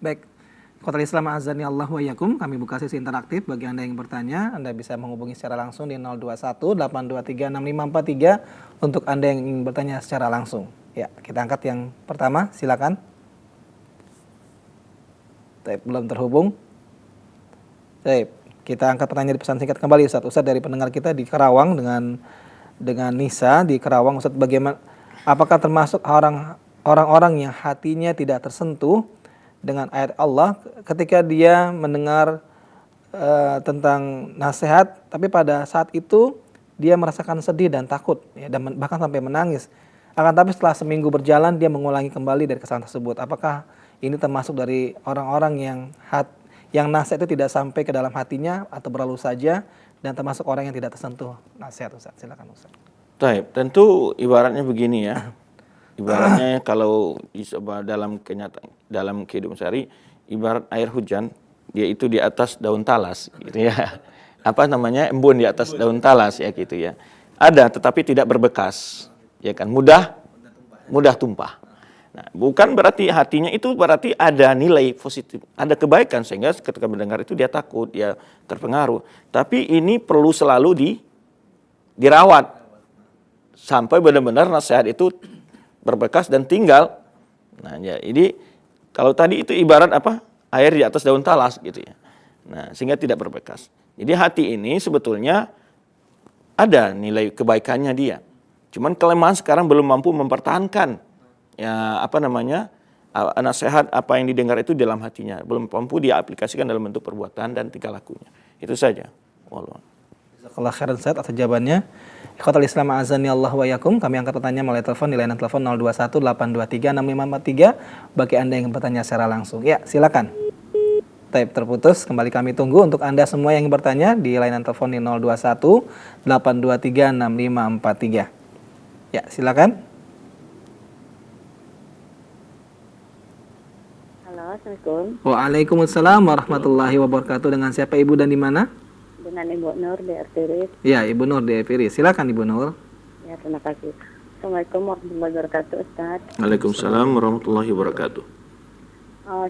Speaker 2: Baik. Ikhwatal Islam azani Allah wa iyyakum, kami buka sesi interaktif bagi Anda yang bertanya. Anda bisa menghubungi secara langsung di 0218236543 untuk Anda yang ingin bertanya secara langsung. Ya, kita angkat yang pertama, silakan. Belum terhubung. Baik, kita angkat pertanyaan di pesan singkat kembali Ustaz. Ustaz dari pendengar kita di Karawang dengan Nisa di Karawang, Ustaz, bagaimana, apakah termasuk orang-orang yang hatinya tidak tersentuh dengan ayat Allah ketika dia mendengar tentang nasihat, tapi pada saat itu dia merasakan sedih dan takut, ya, dan bahkan sampai menangis. Akan tapi setelah seminggu berjalan dia mengulangi kembali dari kesalahan tersebut. Apakah ini termasuk dari orang-orang yang nasihat itu tidak sampai ke dalam hatinya atau berlalu saja, dan termasuk orang yang tidak tersentuh nasihat? Ustaz, silakan Ustaz.
Speaker 1: Taib, tentu ibaratnya begini ya. Ibaratnya kalau dalam kenyataan, dalam kehidupan sehari, ibarat air hujan, dia itu di atas daun talas, gitu ya. Apa namanya, embun di atas daun talas, ya gitu ya. Ada, tetapi tidak berbekas, ya kan, mudah tumpah. Nah, bukan berarti hatinya itu berarti ada nilai positif, ada kebaikan, sehingga ketika mendengar itu dia takut, dia terpengaruh. Tapi ini perlu selalu dirawat sampai benar-benar nasihat itu berbekas dan tinggal. Nah, ya, ini kalau tadi itu ibarat apa? Air di atas daun talas gitu ya. Nah, sehingga tidak berbekas. Jadi hati ini sebetulnya ada nilai kebaikannya dia. Cuman kelemahan sekarang belum mampu mempertahankan ya nasihat apa yang didengar itu dalam hatinya, belum mampu dia aplikasikan dalam bentuk perbuatan dan tingkah lakunya. Itu saja. Wallah.
Speaker 2: Jazakallah khairan Ustaz atas jawabannya. Ikhwatal Islam azani Allah wa iyyakum, kami angkat pertanyaan melalui telepon di layanan telepon 0218236543 bagi Anda yang bertanya secara langsung. Ya, silakan. Taib terputus, kembali kami tunggu untuk Anda semua yang bertanya di layanan telepon di 0218236543. Ya, silakan.
Speaker 3: Halo, Assalamualaikum.
Speaker 2: Waalaikumsalam warahmatullahi wabarakatuh. Dengan siapa Ibu dan di mana?
Speaker 3: Dengan Ibu Nur di Artiris.
Speaker 2: Ya, Ibu Nur di Artiris. Silakan Ibu Nur.
Speaker 3: Ya, terima kasih. Assalamualaikum warahmatullahi wabarakatuh, Ustaz.
Speaker 1: Waalaikumsalam warahmatullahi wabarakatuh.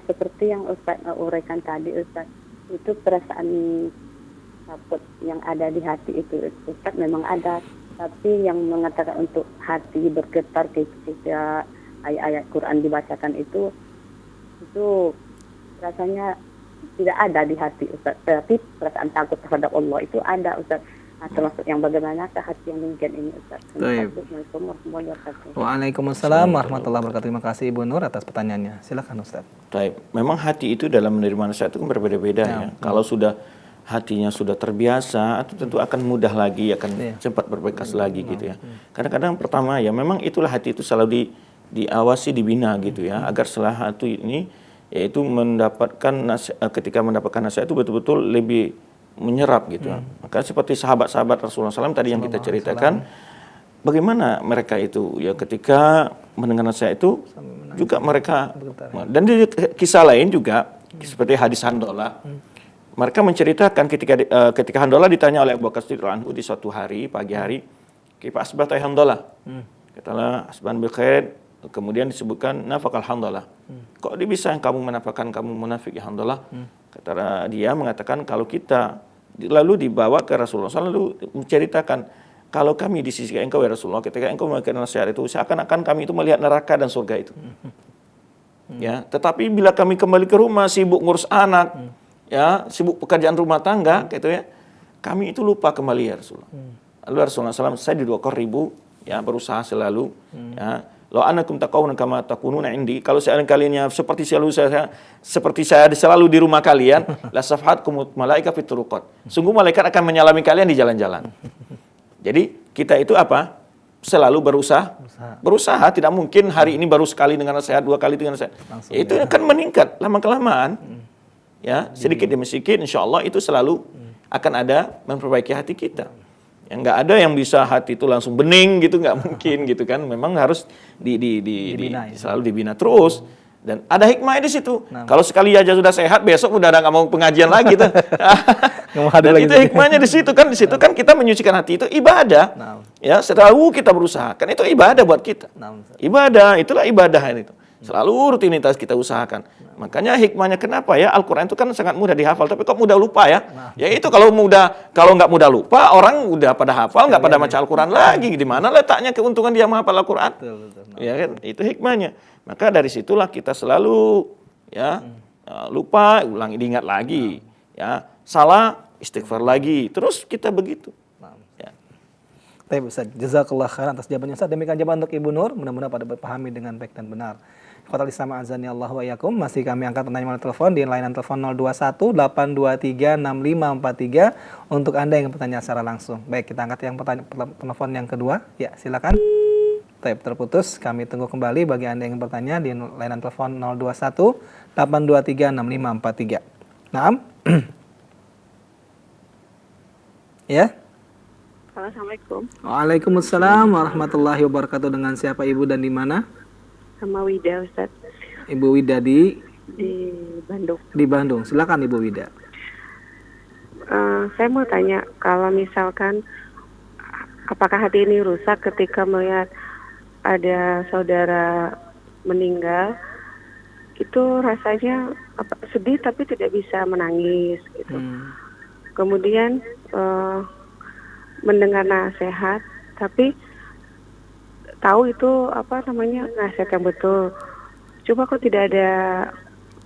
Speaker 3: Seperti yang Ustaz uraikan tadi, Ustaz, itu perasaan takut yang ada di hati itu, Ustaz, memang ada. Tapi yang mengatakan untuk hati bergetar ketika ayat-ayat Quran dibacakan itu rasanya tidak ada di hati, Ustaz. Tapi perasaan takut terhadap Allah itu ada, Ustaz. Nah, termasuk yang bagaimana ke hati yang demikian ini, Ustaz. Assalamualaikum warahmatullahi wabarakatuh.
Speaker 2: Waalaikumsalam warahmatullahi wabarakatuh. Terima kasih Ibu Nur atas pertanyaannya. Silakan Ustaz.
Speaker 1: Baik, memang hati itu dalam menerima nasihat itu kan berbeda-beda ya. Kalau sudah hatinya sudah terbiasa, itu tentu akan mudah lagi, akan cepat berbekas lagi gitu ya. Kadang-kadang pertama ya memang itulah hati itu selalu diawasi, dibina gitu ya, agar setelah hati ini yaitu mendapatkan ketika mendapatkan nasihat itu betul-betul lebih menyerap gitu. Maka seperti sahabat-sahabat Rasulullah SAW tadi yang kita ceritakan, bagaimana mereka itu ya ketika mendengar nasihat itu juga mereka, dan di kisah lain juga seperti hadis Handolah. Mereka menceritakan ketika Handolah ditanya oleh Abu Bakar Siddiq anhu di suatu hari, pagi hari, "Kaifa asbahta Handolah?" Katalah, "Asban bil khair." Kemudian disebutkan nafaqal Handolah. Kok bisa kamu menampakkan kamu munafik ya Handolah? Kata dia mengatakan kalau kita lalu dibawa ke Rasulullah lalu menceritakan kalau kami di sisi engkau ya Rasulullah, ketika engkau memberikan nasihat itu seakan-akan kami itu melihat neraka dan surga itu. Ya, tetapi bila kami kembali ke rumah sibuk ngurus anak, ya, sibuk pekerjaan rumah tangga gitu ya, kami itu lupa kembali ya Rasulullah. Lalu Rasulullah SAW, saya di 2.000 ya berusaha selalu ya. Lo anakum taqawuna kama takununa indi. Kalau kalian seperti saya selalu di rumah kalian, la safhatkum malaika fit turuqat. Sungguh malaikat akan menyalami kalian di jalan-jalan. Jadi kita itu apa? Selalu berusaha. Tidak mungkin hari ini baru sekali dengan nasihat, 2 kali dengan nasihat. Itu akan meningkat lama-kelamaan. Ya, sedikit demi sedikit insya Allah itu selalu akan ada memperbaiki hati kita. Yang nggak ada yang bisa hati itu langsung bening gitu, nggak mungkin gitu kan. Memang harus selalu dibina terus. Dan ada hikmahnya di situ. Kalau sekali aja sudah sehat, besok udah nggak mau pengajian lagi tuh. Dan itu hikmahnya di situ kan. Di situ kan kita menyucikan hati itu ibadah. Ya, selalu kita berusaha. Kan itu ibadah buat kita. Ibadah, itulah ibadah itu. Selalu rutinitas kita usahakan. Makanya hikmahnya kenapa ya Al-Quran itu kan sangat mudah dihafal, tapi kok mudah lupa ya? Ya itu kalau nggak mudah lupa, orang udah pada hafal, nggak pada baca Al-Quran lagi. Di mana letaknya keuntungan dia menghafal Al-Quran? Ya kan, itu hikmahnya. Maka dari situlah kita selalu ya lupa, diingat lagi, ya salah, istighfar lagi, terus kita begitu. Ya.
Speaker 2: Baik Ustaz, jazakallah khairan atas jawabannya Ustaz. Demikian jawaban untuk Ibu Nur, mudah-mudahan pada pahami dengan baik dan benar. Ikhwatal Islam azani Allah wa iyyakum. Masih kami angkat pertanyaan melalui telepon di layanan telepon 021 823 6543 untuk Anda yang bertanya secara langsung. Baik, kita angkat yang telepon yang kedua. Ya, silakan. Terputus, kami tunggu kembali bagi Anda yang bertanya di layanan telepon 021 823 6543. Naam. Ya.
Speaker 3: Assalamualaikum.
Speaker 2: Waalaikumsalam warahmatullahi wabarakatuh. Dengan siapa Ibu dan di mana?
Speaker 3: Sama Wida, Ustaz.
Speaker 2: Ibu Wida di
Speaker 3: Bandung.
Speaker 2: Di Bandung. Silakan Ibu Wida.
Speaker 3: Saya mau tanya, kalau misalkan apakah hati ini rusak ketika melihat ada saudara meninggal, itu rasanya sedih tapi tidak bisa menangis gitu. Kemudian mendengar nasihat tapi tahu itu nasihat yang betul. Coba kok tidak ada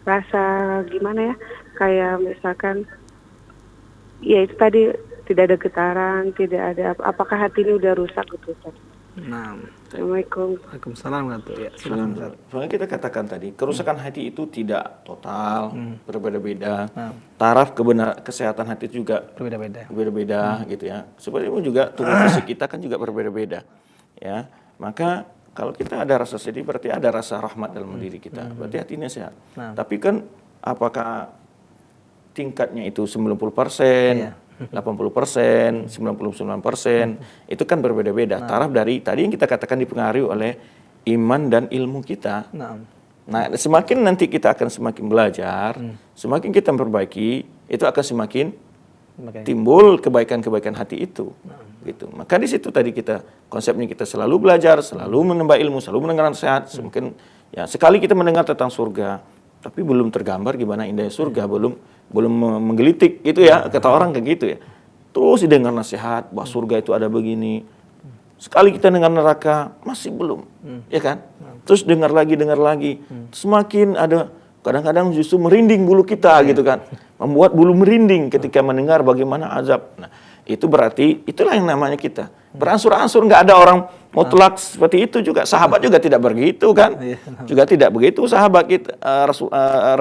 Speaker 3: rasa gimana ya, kayak misalkan ya itu tadi tidak ada getaran, tidak ada apakah hati ini udah rusak gitu Ustaz?
Speaker 2: Nah,
Speaker 3: Assalamualaikum.
Speaker 2: Waalaikumsalam warahmatullahi wabarakatuh.
Speaker 1: Soalnya kita katakan tadi, kerusakan hati itu tidak total, berbeda-beda. Taraf kesehatan hati juga berbeda-beda gitu ya. Seperti itu juga tubuh fisik kita kan juga berbeda-beda. Ya, maka kalau kita ada rasa sedih berarti ada rasa rahmat dalam diri kita. Berarti hatinya sehat. Tapi kan apakah tingkatnya itu 90%? 80%, 99%, itu kan berbeda-beda. Taraf dari tadi yang kita katakan dipengaruhi oleh iman dan ilmu kita. Nah, semakin nanti kita akan semakin belajar, semakin kita memperbaiki, itu akan semakin timbul kebaikan-kebaikan hati itu. Gitu. Maka di situ tadi konsepnya kita selalu belajar, selalu menambah ilmu, selalu mendengar nasihat. Semakin ya sekali kita mendengar tentang surga, tapi belum tergambar gimana indahnya surga, belum menggelitik gitu ya, kata orang kayak gitu ya. Terus didengar nasihat bahwa surga itu ada begini. Sekali kita dengar neraka masih belum, ya kan? Terus dengar lagi. Semakin ada, kadang-kadang justru merinding bulu kita gitu kan. Membuat bulu merinding ketika mendengar bagaimana azab. Nah, itu berarti itulah yang namanya kita beransur-ansur. Nggak ada orang mutlak seperti itu juga. Sahabat juga tidak begitu kan, juga tidak begitu sahabat kita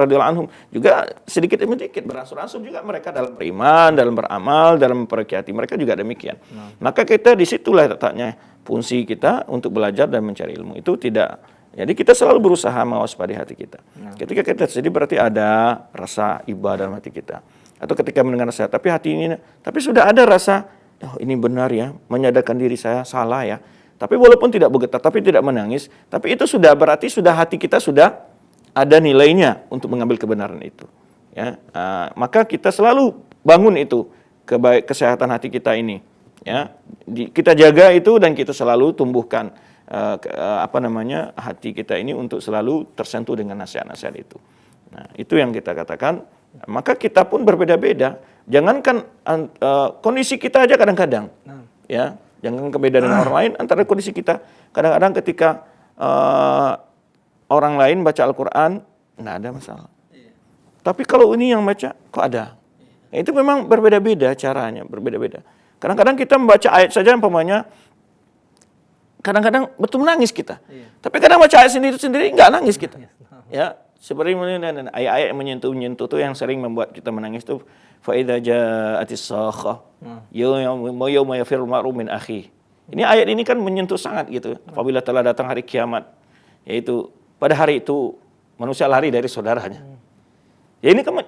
Speaker 1: radhiyallahu anhum juga sedikit demi sedikit beransur-ansur juga mereka dalam beriman, dalam beramal, dalam memperbaiki hati mereka juga demikian. Maka kita disitulah letaknya fungsi kita untuk belajar dan mencari ilmu itu tidak. Jadi kita selalu berusaha mewaspadai hati kita. Ketika kita sedih berarti ada rasa iba dalam hati kita. Atau ketika mendengar nasihat, tapi hati ini, tapi sudah ada rasa, oh ini benar ya, menyadarkan diri saya salah ya. Tapi walaupun tidak bergetar, tapi tidak menangis, tapi itu sudah berarti sudah hati kita sudah ada nilainya untuk mengambil kebenaran itu. Ya, maka kita selalu bangun itu kesehatan hati kita ini. Ya, kita jaga itu dan kita selalu tumbuhkan hati kita ini untuk selalu tersentuh dengan nasihat-nasihat itu. Nah, itu yang kita katakan. Maka kita pun berbeda-beda. Jangankan kondisi kita aja kadang-kadang, ya, jangan beda dengan orang lain. Antara kondisi kita, kadang-kadang ketika orang lain baca Al-Quran, nggak ada masalah. Tapi kalau ini yang baca, kok ada? Nah, itu memang berbeda-beda caranya, berbeda-beda. Kadang-kadang kita membaca ayat saja, umpamanya, kadang-kadang betul menangis kita. Tapi kadang baca ayat sendiri-sendiri nggak nangis kita. Ya, seperti dan ayat-ayat yang menyentuh itu yang sering membuat kita menangis itu fa idza ja'atis sakhah yawma yafirru mar'u min akhi. Ini ayat ini kan menyentuh sangat gitu. Apabila telah datang hari kiamat, yaitu pada hari itu manusia lari dari saudaranya. Ya ini kan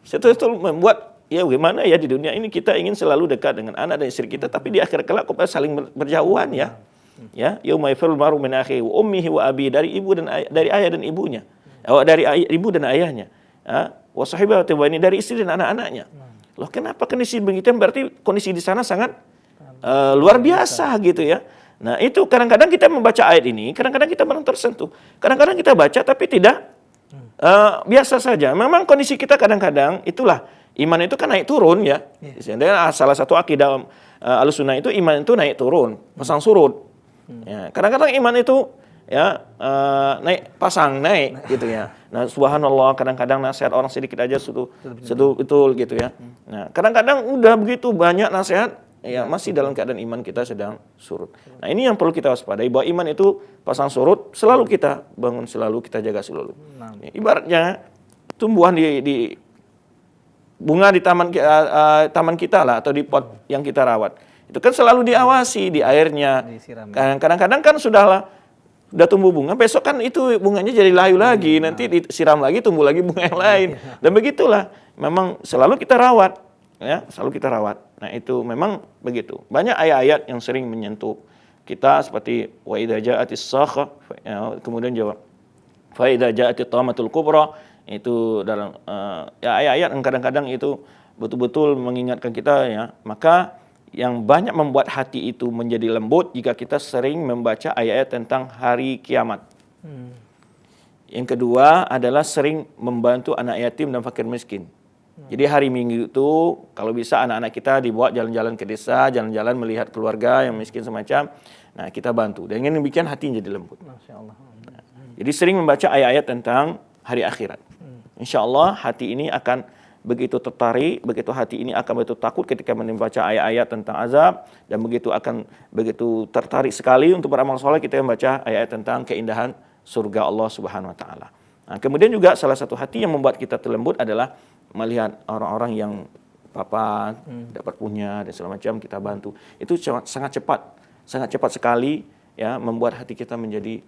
Speaker 1: itu membuat ya gimana ya di dunia ini kita ingin selalu dekat dengan anak dan istri kita, tapi di akhir kelak kita saling berjauhan ya. Ya, yauma yafirru mar'u min akhi wa ummihi wa abi, dari ibu dan dari ayah dan ibunya. Dari ibu dan ayahnya. Wa sahibati wa ini, dari istri dan anak-anaknya. Loh, kenapa kondisi begitu? Berarti kondisi di sana sangat luar biasa gitu ya. Nah, itu kadang-kadang kita membaca ayat ini, kadang-kadang kita memang tersentuh. Kadang-kadang kita baca tapi tidak biasa saja. Memang kondisi kita kadang-kadang itulah iman itu kan naik turun ya. Dan salah satu akidah Ahlussunnah itu iman itu naik turun, pasang surut. Ya, kadang-kadang iman itu ya naik pasang naik gitu ya. Nah, subhanallah, kadang-kadang nasihat orang sedikit aja sudah betul gitu ya. Nah, kadang-kadang udah begitu banyak nasihat ya masih dalam keadaan iman kita sedang surut. Nah, ini yang perlu kita waspadai, bahwa iman itu pasang surut selalu kita bangun, selalu kita jaga selalu. Ya, ibaratnya tumbuhan di bunga di taman kita lah, atau di pot yang kita rawat. Itu kan selalu diawasi, di airnya. Kadang-kadang kan sudah tumbuh bunga, besok kan itu bunganya jadi layu lagi, nanti disiram lagi, tumbuh lagi bunga yang lain. Dan begitulah, memang selalu kita rawat, ya, selalu kita rawat. Nah, itu memang begitu. Banyak ayat-ayat yang sering menyentuh kita seperti wa idza ja'atis sakhah, kemudian jawab fa idza ja'atit tamatul kubra, itu dalam ya ayat-ayat yang kadang-kadang itu betul-betul mengingatkan kita ya. Maka yang banyak membuat hati itu menjadi lembut jika kita sering membaca ayat-ayat tentang hari kiamat. Yang kedua adalah sering membantu anak yatim dan fakir miskin. Jadi hari Minggu itu kalau bisa anak-anak kita dibawa jalan-jalan ke desa, jalan-jalan melihat keluarga yang miskin semacam. Nah, kita bantu. Dan dengan demikian hati jadi lembut. Masya Allah. Nah, jadi sering membaca ayat-ayat tentang hari akhirat. Insya Allah hati ini akan begitu tertarik, begitu hati ini akan begitu takut ketika membaca ayat-ayat tentang azab, dan begitu tertarik sekali untuk beramal soleh kita membaca ayat-ayat tentang keindahan surga Allah Subhanahu wa taala. Nah, kemudian juga salah satu hati yang membuat kita terlembut adalah melihat orang-orang yang papan, dapat punya dan segala macam, kita bantu. Itu sangat cepat sekali ya membuat hati kita menjadi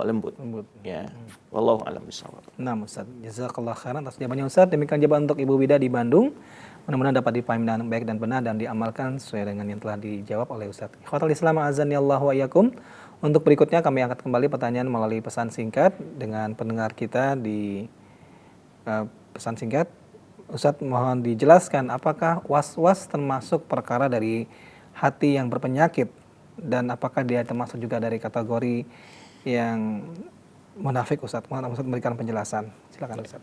Speaker 1: lembut. Ya. Wallahu a'lam bishawab.
Speaker 2: Nah, Ustaz, jazakallah khairan atas jawabannya Ustaz. Demikian jawaban untuk Ibu Wida di Bandung. Mudah-mudahan dapat dipahami dengan baik dan benar dan diamalkan sesuai dengan yang telah dijawab oleh Ustaz. Ikhwatal Islam azani Allah wa iyyakum. Untuk berikutnya kami angkat kembali pertanyaan melalui pesan singkat dengan pendengar kita di pesan singkat. Ustaz, mohon dijelaskan apakah was-was termasuk perkara dari hati yang berpenyakit, dan apakah dia termasuk juga dari kategori yang munafik, Ustaz? Mohon Ustaz memberikan penjelasan. Silakan Ustaz.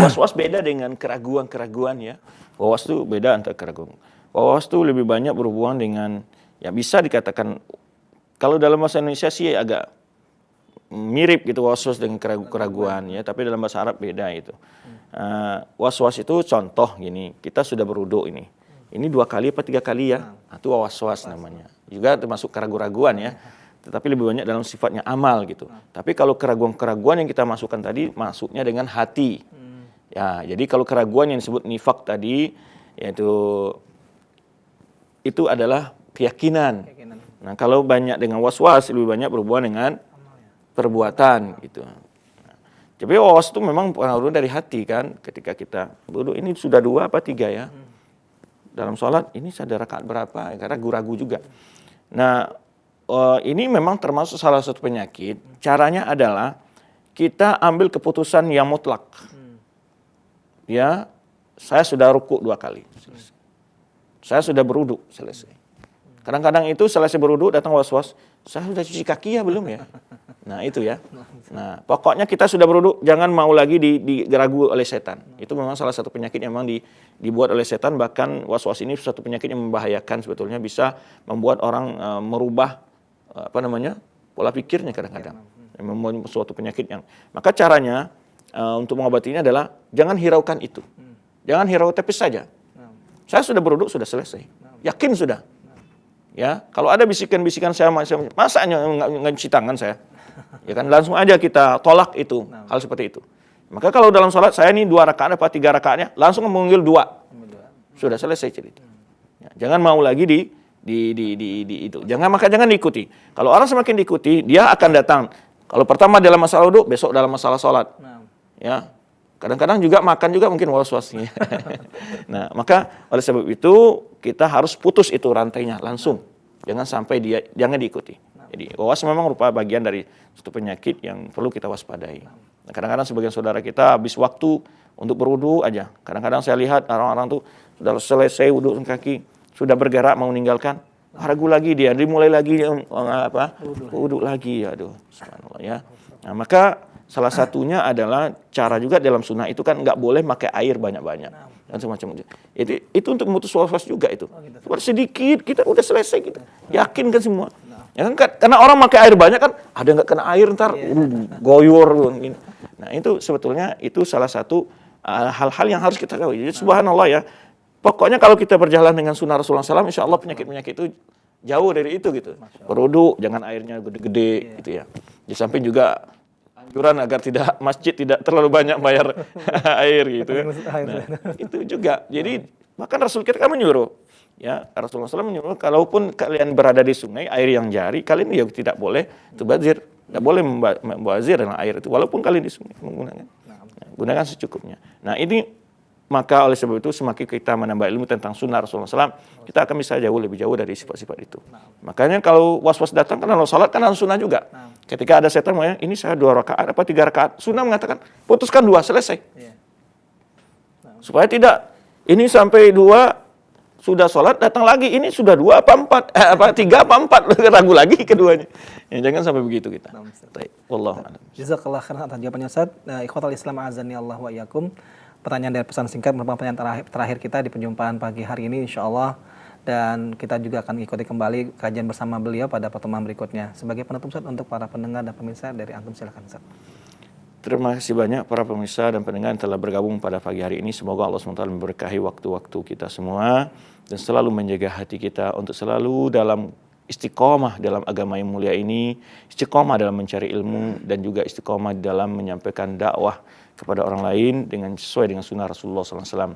Speaker 1: Was-was beda dengan keraguan-keraguan ya. Was itu beda antara keraguan. Was itu lebih banyak berhubungan dengan, ya bisa dikatakan kalau dalam bahasa Indonesia sih agak mirip gitu was-was dengan keraguan ya, tapi dalam bahasa Arab beda itu. Was-was itu contoh gini, kita sudah berwudu ini 2 kali apa 3 kali ya, itu was-was namanya. Juga termasuk keraguan-keraguan ya, tetapi lebih banyak dalam sifatnya amal gitu. Tapi kalau keraguan-keraguan yang kita masukkan tadi masuknya dengan hati. Ya, jadi kalau keraguan yang disebut nifak tadi, yaitu itu adalah keyakinan. Nah, kalau banyak dengan was-was lebih banyak berhubungan dengan perbuatan gitu. Jadi was itu memang pengaruh dari hati kan. Ketika kita berwudu, ini sudah 2 apa 3 ya. Dalam sholat ini sudah rakaat berapa? Karena ragu-ragu juga. Nah, ini memang termasuk salah satu penyakit. Caranya adalah kita ambil keputusan yang mutlak. Ya, saya sudah ruku 2 kali. Selesai. Saya sudah berwudu, selesai. Kadang-kadang itu selesai berwudu datang was-was, saya sudah cuci kaki ya belum ya? Nah, itu ya. Nah, pokoknya kita sudah berwudu, jangan mau lagi digeragu oleh setan. Itu memang salah satu penyakit yang memang dibuat oleh setan. Bahkan was-was ini satu penyakit yang membahayakan sebetulnya, bisa membuat orang merubah pola pikirnya kadang-kadang. Membuat suatu penyakit yang. Maka caranya untuk mengobatinya adalah jangan hiraukan itu. Jangan hiraukan tepis saja. Saya sudah berwudu, sudah selesai. Yakin sudah. Ya, kalau ada bisikan-bisikan saya masa nggak cuci tangan saya, ya kan langsung aja kita tolak itu hal seperti itu. Maka kalau dalam sholat saya ini 2 rakaat apa 3 rakaatnya langsung memanggil 2, sudah selesai cerita. Ya, jangan mau lagi di itu. Jangan diikuti. Kalau orang semakin diikuti, dia akan datang. Kalau pertama dalam masalah wudhu, besok dalam masalah sholat. Ya, kadang-kadang juga makan juga mungkin was-wasnya. Nah, maka oleh sebab itu kita harus putus itu rantainya langsung. Jangan sampai jangan diikuti. Jadi was memang merupakan bagian dari suatu penyakit yang perlu kita waspadai. Nah, kadang-kadang sebagian saudara kita habis waktu untuk berwudu aja. Kadang-kadang saya lihat orang-orang tuh sudah selesai wudu kaki, sudah bergerak mau meninggalkan, ragu lagi dia, dimulai lagi wudu lagi, aduh, subhanallah ya. Nah, maka salah satunya adalah cara juga dalam sunnah itu kan nggak boleh pakai air banyak-banyak dan semacam itu. Itu untuk memutus was-was juga itu. Sedikit kita udah selesai kita. Yakin kan semua. Ya kan karena orang pakai air banyak kan ada nggak kena air ntar goyor gini. Nah, itu sebetulnya itu salah satu hal-hal yang harus kita tahu. Jadi subhanallah ya. Pokoknya kalau kita berjalan dengan sunnah Rasulullah SAW, insya Allah penyakit-penyakit itu jauh dari itu gitu. Berwudu jangan airnya gede-gede gitu ya. Di samping juga anjuran agar masjid tidak terlalu banyak bayar air gitu. Nah, itu juga. Jadi bahkan Rasul kita kan menyuruh, ya Rasulullah SAW menyuruh, kalaupun kalian berada di sungai air yang jari, kalian ya tidak boleh tubadzir, tidak boleh membazir dengan air itu, walaupun kalian di sungai gunakan secukupnya. Nah ini maka oleh sebab itu semakin kita menambah ilmu tentang sunnah Rasulullah SAW, kita akan bisa lebih jauh dari sifat-sifat itu. Makanya kalau was-was datang kan kalau salat kan harus sunnah juga. Ketika ada setan ini saya 2 rakaat apa 3 rakaat, sunnah mengatakan putuskan 2 selesai. Supaya tidak ini sampai 2 sudah sholat datang lagi ini sudah 2 apa 4 3 apa 4 ragu lagi keduanya. Ya, jangan sampai begitu kita. Baik, wallahu a'lam.
Speaker 2: Jazakallah khairan atas jawabannya Ustaz. Ikhwatal Islam azani Allah wa iyyakum. Pertanyaan dari pesan singkat merupakan pertanyaan terakhir kita di perjumpaan pagi hari ini insyaallah, dan kita juga akan ikuti kembali kajian bersama beliau pada pertemuan berikutnya. Sebagai penutup Ustaz untuk para pendengar dan pemirsa dari antum silakan Ustaz.
Speaker 1: Terima kasih banyak para pemirsa dan pendengar yang telah bergabung pada pagi hari ini. Semoga Allah SWT memberkahi waktu-waktu kita semua dan selalu menjaga hati kita untuk selalu dalam istiqomah dalam agama yang mulia ini, istiqomah dalam mencari ilmu dan juga istiqomah dalam menyampaikan dakwah kepada orang lain dengan sesuai dengan sunnah Rasulullah SAW.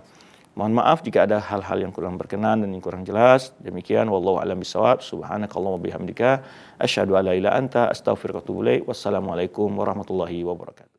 Speaker 1: Mohon maaf jika ada hal-hal yang kurang berkenan dan yang kurang jelas. Demikian wallahu a'lam bishawab. Subhanakallahumma bihamdika asyhadu an la ilaha illa anta astaghfiruka wa atubu ilaik. Wassalamualaikum warahmatullahi wabarakatuh.